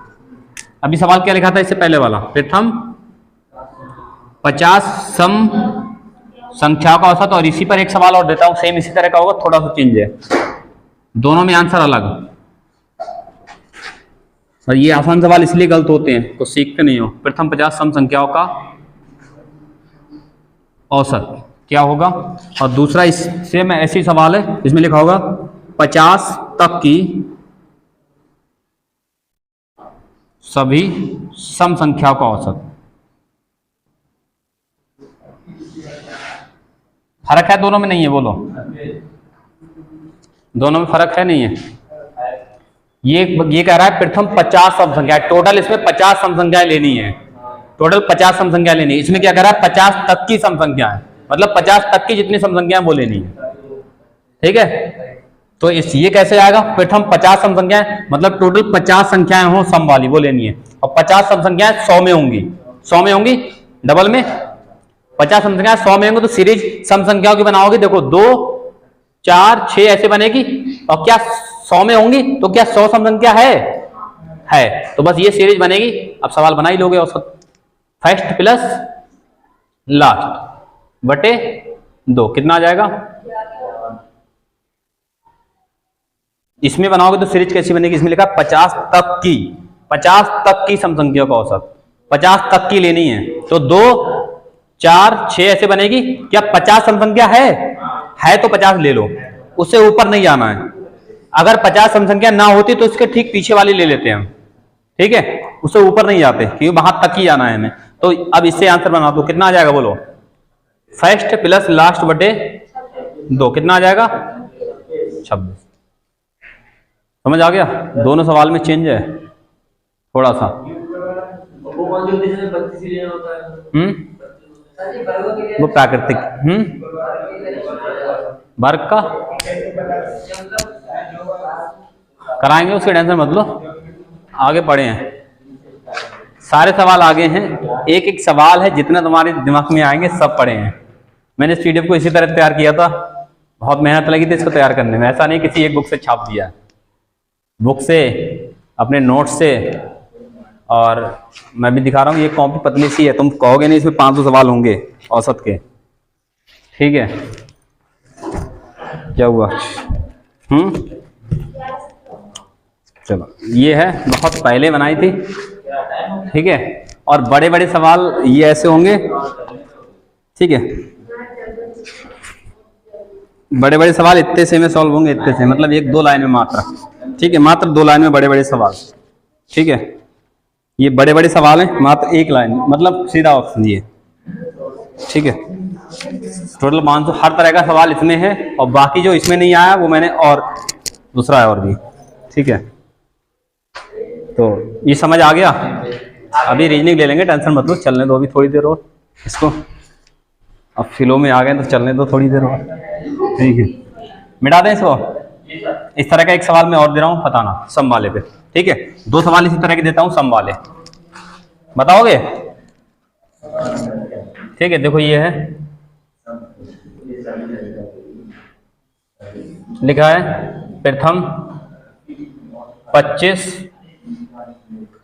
अभी सवाल क्या लिखा था इससे पहले वाला? प्रथम 50 सम संख्या का औसत, और इसी पर एक सवाल और देता हूं, सेम इसी तरह का होगा, थोड़ा सा चेंज है, दोनों में आंसर अलग। और ये आसान सवाल इसलिए गलत होते हैं, कुछ सीखते नहीं हो। प्रथम 50 सम संख्याओं का औसत क्या होगा, और दूसरा इससे में ऐसी सवाल है इसमें लिखा होगा 50 तक की सभी सम संख्याओं का औसत। फर्क है दोनों में? नहीं है, बोलो। दोनों में फर्क है, नहीं है? ये कह रहा है प्रथम 50 सम संख्या, टोटल इसमें 50 सम संख्याएं लेनी है, टोटल 50 सम संख्या लेनी है। इसमें क्या कह रहा है 50 तक की सम संख्या है, मतलब 50 तक की जितनी सम संख्या है वो लेनी है। ठीक है, तो इस ये कैसे आएगा? प्रथम 50 सम संख्याएं मतलब टोटल 50 संख्याएं हो सम वाली, वो लेनी है। और 50 सम संख्याएं 100 में होंगी, 100 में होंगी, डबल में 50 सम संख्याएं 100 में होंगी, तो सीरीज सम संख्याओं की बनाओगे, देखो 2 4 6 ऐसे बनेगी। और क्या 100 में होंगी तो क्या 100 सम संख्या है, तो बस ये सीरीज बनेगी। अब सवाल बना ही लोगे औसत। फर्स्ट प्लस लास्ट बटे 2 कितना आ जाएगा? इसमें बनाओगे तो सीरीज कैसी बनेगी? इसमें लिखा 50 तक की सम संख्या का औसत, 50 तक की लेनी है, तो 2 4 6 ऐसे बनेगी। क्या 50 सम संख्या है तो 50 ले लो, उससे ऊपर नहीं जाना है। अगर 50 सम संख्या ना होती तो इसके ठीक पीछे वाली ले लेते हैं हम, ठीक है, उससे ऊपर नहीं जाते क्योंकि वहां तक ही जाना है हमें। तो अब इससे आंसर बना दो, कितना आ जाएगा बोलो? फर्स्ट प्लस लास्ट बटे 2 कितना आ जाएगा? 26। समझ आ गया? दोनों सवाल में चेंज है थोड़ा सा। वो प्राकृतिक वर्ग का कराएंगे, उसकी टेंशन मत लो, आगे पढ़े हैं, सारे सवाल आगे हैं, एक एक सवाल है, जितना तुम्हारे दिमाग में आएंगे सब पढ़े हैं। मैंने इस पीडीएफ को इसी तरह तैयार किया था, बहुत मेहनत लगी थी इसको तैयार करने में, ऐसा नहीं किसी एक बुक से छाप दिया, बुक से, अपने नोट से। और मैं भी दिखा रहा हूँ, ये कॉपी पतली सी है, तुम कहोगे नहीं इसमें 500 सवाल होंगे औसत के, ठीक है। क्या हुआ? चलो, ये है, बहुत पहले बनाई थी, ठीक है। और बड़े बड़े सवाल ये ऐसे होंगे, ठीक है, बड़े बड़े सवाल इतने से में सॉल्व होंगे, इतने से मतलब 1-2 लाइन में मात्र, ठीक है, मात्र 2 लाइन में बड़े बड़े सवाल, ठीक है। ये बड़े बड़े सवाल हैं, मात्र 1 लाइन, मतलब सीधा ऑप्शन ये, ठीक है। टोटल 500 हर तरह का सवाल इसमें है, और बाकी जो इसमें नहीं आया वो मैंने और दूसरा है और भी, ठीक है। तो ये समझ आ गया? अभी रीजनिंग ले लेंगे, टेंशन मत लो, चलने दो अभी थोड़ी देर और इसको, अब फिलो में आ गए तो चलने दो थोड़ी देर और, ठीक है। मिटा दें इसको। इस तरह का एक सवाल मैं और दे रहा हूँ, बताना सम वाले पे, ठीक है। 2 सवाल इसी तरह के देता हूँ सम वाले, बताओगे? ठीक है, देखो ये है, लिखा है प्रथम 25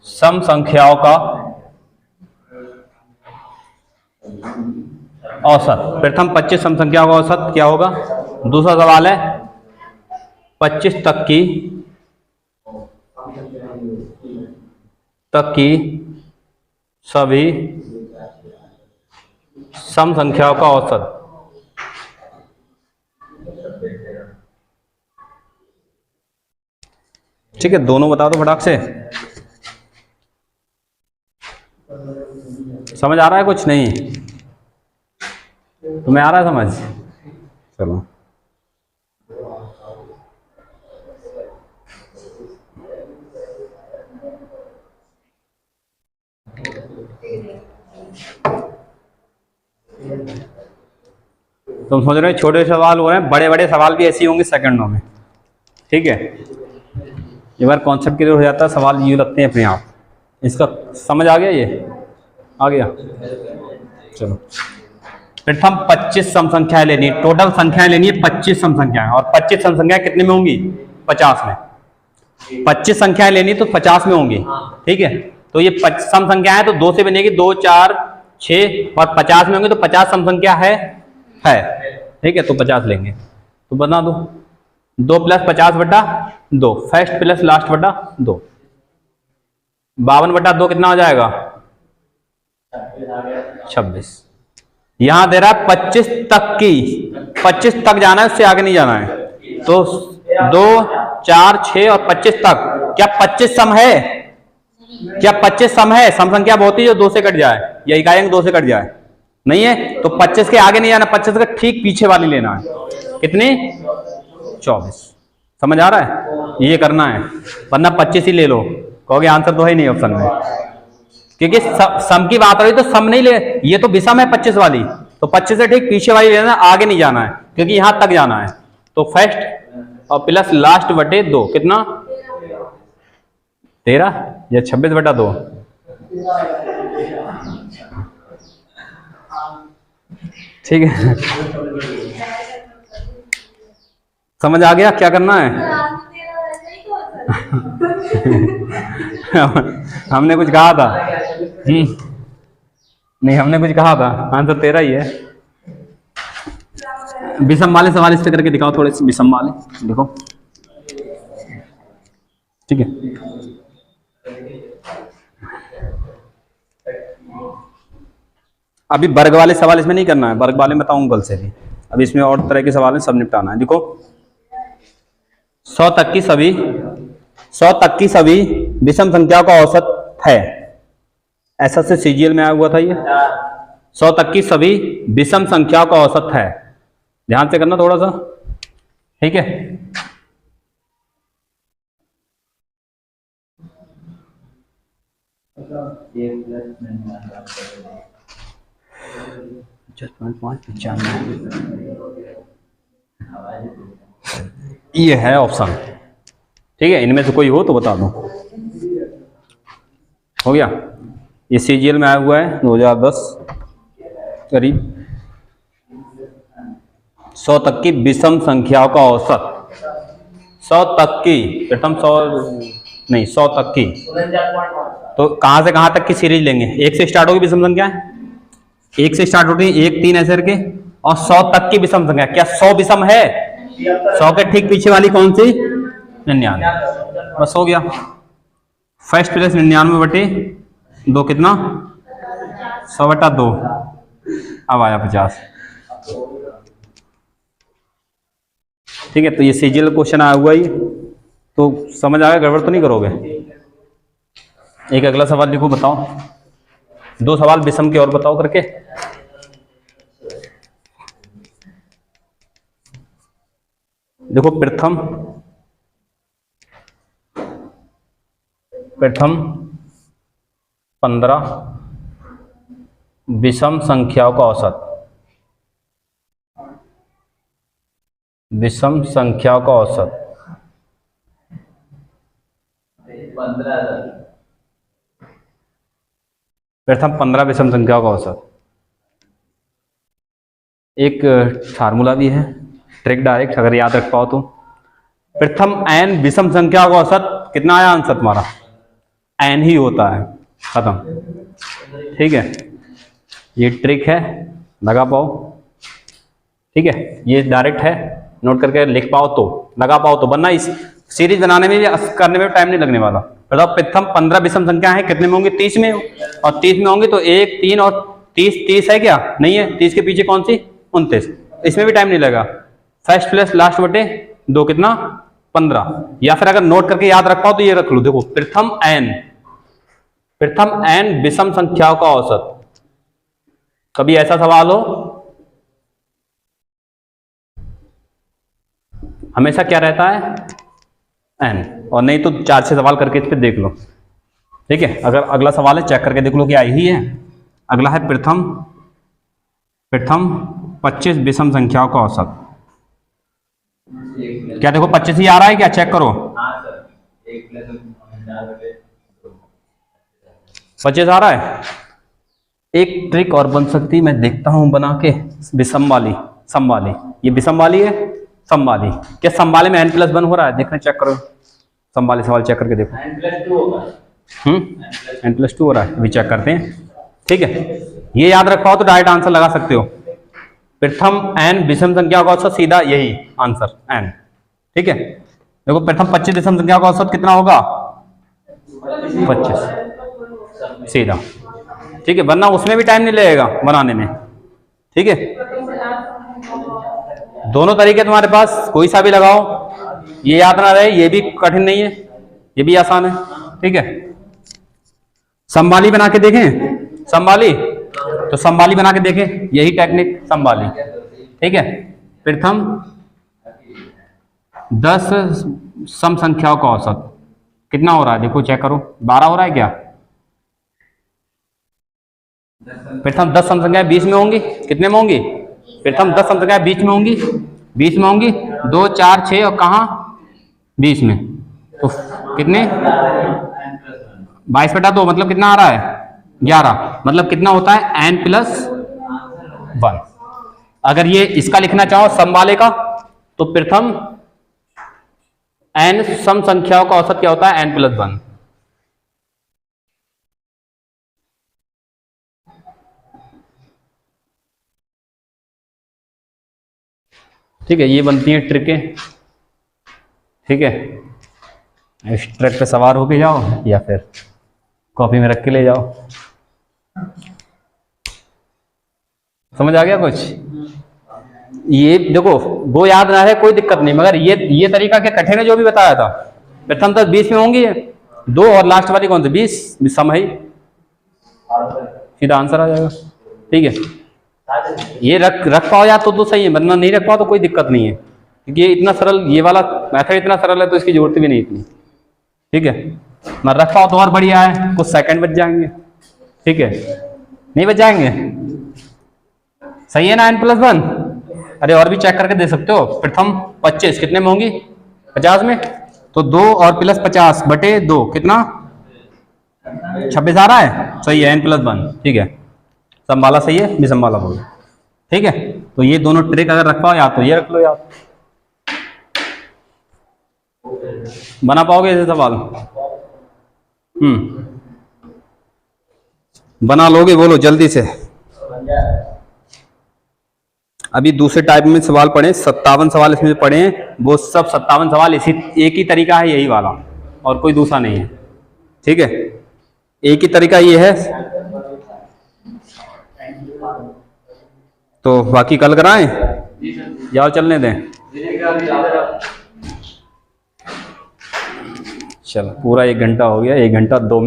सम संख्याओं का औसत, प्रथम 25 सम संख्याओं का औसत क्या होगा? दूसरा सवाल है 25 तक की सभी सम संख्याओं का औसत। ठीक है, दोनों बता दो फटाक से। समझ आ रहा है? कुछ नहीं तुम्हें आ रहा है समझ? चलो, तुम सोच रहे हो छोटे सवाल हो रहे हैं, बड़े बड़े सवाल भी ऐसे होंगे सेकंडों में, ठीक है। एक बार कॉन्सेप्ट क्लियर हो जाता है, सवाल यूँ लगते हैं अपने आप। इसका समझ आ गया? ये आ गया? चलो, प्रथम 25 सम संख्याएं लेनी है, टोटल संख्याएं लेनी है 25 सम संख्याएं, और 25 सम संख्याएं कितने में होंगी? 50 में। 25 संख्याएं लेनी तो 50 में होंगी, ठीक है। तो ये सम संख्याएं तो 2 से बनेगी, 2 4 6 और 50 में होंगे, तो 50 सम संख्या है, ठीक है। तो 50 लेंगे, तो बना दो 2 + 50 बटा 2, फर्स्ट प्लस लास्ट बटा 2, 52 बटा 2 कितना हो जाएगा? 26। यहां दे रहा है 25 तक की, 25 तक जाना है, उससे आगे नहीं जाना है। तो 2 4 6 और 25 तक, क्या 25 सम है? क्या 25 सम है? सम संख्या बहुत ही जो 2 से कट जाए, या इकाई अंक 2 से कट जाए, नहीं है तो 25 के आगे नहीं जाना, 25 के ठीक पीछे वाली लेना है। कितनी? 24। समझ आ रहा है? ये करना है, वरना 25 ही ले लो, कहोगे आंसर तो है ही नहीं ऑप्शन में। क्योंकि सम की बात हो रही तो सम नहीं ले, ये तो विषम है 25 वाली, तो 25 से ठीक पीछे वाली लेना, आगे नहीं जाना है क्योंकि यहां तक जाना है। तो फर्स्ट और प्लस लास्ट बटे 2 कितना? 13 या 26 बटा 2? ठीक है, समझ आ गया क्या करना है? हमने कुछ कहा था? नहीं, हमने कुछ कहा था, आंसर 13 ही है। विषम वाले सवाल इस पे करके दिखाओ, थोड़े से विषम वाले देखो। ठीक है, अभी वर्ग वाले सवाल इसमें नहीं करना है, वर्ग वाले में बताऊंगा कल से भी। अभी इसमें और तरह के सवाल है, सब निपटाना है। देखो 100 तक की सभी विषम संख्याओं का औसत है, ऐसा से सीजीएल में आया हुआ था ये। 100 तक की सभी विषम संख्याओं का औसत है, ध्यान से करना थोड़ा सा, ठीक है। ये है ऑप्शन, ठीक है। इनमें से कोई हो तो बता दो। हो गया, ये सीजीएल में आया हुआ है 2010 करीब। 100 तक की विषम संख्याओं का औसत, 100 तक की, प्रथम 100 नहीं 100 तक की, तो कहां से कहां तक की सीरीज लेंगे? 1 से स्टार्ट होगी विषम संख्या, 1 से स्टार्ट होती है 1 3 ऐसे करके, और 100 तक की विषम संख्या। क्या 100 विषम है? 100 के ठीक पीछे वाली कौन सी? 99। बस हो गया, फर्स्ट प्लस 99 बटे 2 कितना? 100 बटा 2, अब आया 50। ठीक है, तो ये सीजीएल क्वेश्चन आया हुआ ही, तो समझ आ गया, गड़बड़ तो नहीं करोगे। एक अगला सवाल लिखो, बताओ 2 सवाल विषम के और बताओ करके। देखो प्रथम 15 विषम संख्याओं का औसत, विषम संख्याओं का औसत 15। प्रथम 15 विषम संख्याओं का औसत। एक फार्मूला भी है, ट्रिक डायरेक्ट अगर याद रख पाओ तो। प्रथम n विषम संख्याओं का औसत कितना आया आंसर तुम्हारा? n ही होता है, खत्म। ठीक है, ये ट्रिक है, लगा पाओ। ठीक है, ये डायरेक्ट है, नोट करके लिख पाओ तो, लगा पाओ तो, वरना इस सीरीज बनाने में करने में टाइम नहीं लगने वाला। बताओ प्रथम 15 विषम संख्या है, कितने में होंगी? 30 में, और 30 में होंगी तो 1 3 और 30 है क्या? नहीं है, 30 के पीछे कौन सी? 29। इसमें भी टाइम नहीं लगा। फर्स्ट प्लस लास्ट बटे 2 कितना? 15। या फिर अगर नोट करके याद रख पाओ तो ये रख लो, देखो प्रथम n विषम संख्याओं का औसत। कभी ऐसा सवाल हो, हमेशा क्या रहता है? n, और नहीं तो 4-6 सवाल करके इस पे देख लो। ठीक है, अगर अगला सवाल है चेक करके देख लो कि आई ही है। अगला है प्रथम 25 विषम संख्याओं का औसत। क्या देखो 25 ही आ रहा है क्या? चेक करो। 25 आ रहा है। एक ट्रिक और बन सकती, मैं देखता हूं बना के, विषम वाली, सम वाली। ये विषम वाली है, सम वाली। क्या सम वाले में n+1 हो रहा है? देखना, चेक करो, सम वाले सवाल चेक करके देखो। n+2 होगा। n+2 हो रहा है, अभी चेक करते हैं। ठीक है, ये याद रख पाओ तो डायरेक्ट आंसर लगा सकते हो। प्रथम n विषम संख्या का औसत, सीधा यही आंसर n। ठीक है, देखो प्रथम 25 विषम संख्या का औसत कितना होगा? 25, सीधा। ठीक है, वरना उसमें भी टाइम नहीं लगेगा बनाने में। ठीक है, दोनों तरीके तुम्हारे पास, कोई सा भी लगाओ, ये याद ना रहे, ये भी कठिन नहीं है, ये भी आसान है। ठीक है, संभाली बना के देखें, संभाली तो समवाली बना के देखे, यही टेक्निक समवाली। ठीक है, प्रथम 10 सम संख्याओं का औसत कितना हो रहा है, देखो चेक करो, 12 हो रहा है क्या? प्रथम 10 सम संख्याएं 20 में होंगी, कितने में होंगी? प्रथम 10 सम संख्याएं 20 में होंगी, 20 में होंगी, 2 4 6 और कहाँ 20 में, तो कितने 22/2 मतलब कितना आ रहा है 11, मतलब कितना होता है n+1। अगर ये इसका लिखना चाहो सम वाले का, तो प्रथम n सम संख्याओं का औसत क्या होता है n+1। ठीक है, ये बनती है ट्रिकें। ठीक है, इस ट्रक पे सवार होके जाओ या फिर कॉपी में रख के ले जाओ। समझ आ गया कुछ? ये देखो, वो याद ना है कोई दिक्कत नहीं, मगर ये तरीका क्या कठिन है जो भी बताया था। प्रथम तक 20 में होंगी 2 और लास्ट वाली कौन सी 20 सम है, सीधा आंसर आ जाएगा। ठीक है, ये रख पाओ या तो सही है, वरना नहीं रख पाओ तो कोई दिक्कत नहीं है, क्योंकि ये इतना सरल, ये वाला मेथड इतना सरल है तो इसकी जरूरत भी नहीं इतनी। ठीक है, मैं रख पाओ तो और बढ़िया है, कुछ सेकंड बच जाएंगे। ठीक है, नहीं बच जाएंगे, सही है ना n+1। अरे और भी चेक करके दे सकते हो। प्रथम 25 कितने में होंगी 50 में, तो 2 और प्लस 50/2 कितना 26 आ रहा है, सही है n+1। ठीक है, समवाला सही है, भी समवाला बोलो। ठीक है, तो ये दोनों ट्रिक अगर रख पाओ, या तो ये रख लो, या बना पाओगे ऐसे सवाल? बना लोगे, बोलो जल्दी से। अभी दूसरे टाइप में सवाल पढ़े, 57 सवाल इसमें पढ़े हैं, वो सब 57 सवाल इसी एक ही तरीका है, यही वाला, और कोई दूसरा नहीं है। ठीक है, एक ही तरीका ये है, तो बाकी कल कराएं, जाओ चलने दें। चलो, पूरा 1 घंटा हो गया, 1 घंटा 2 मिनट।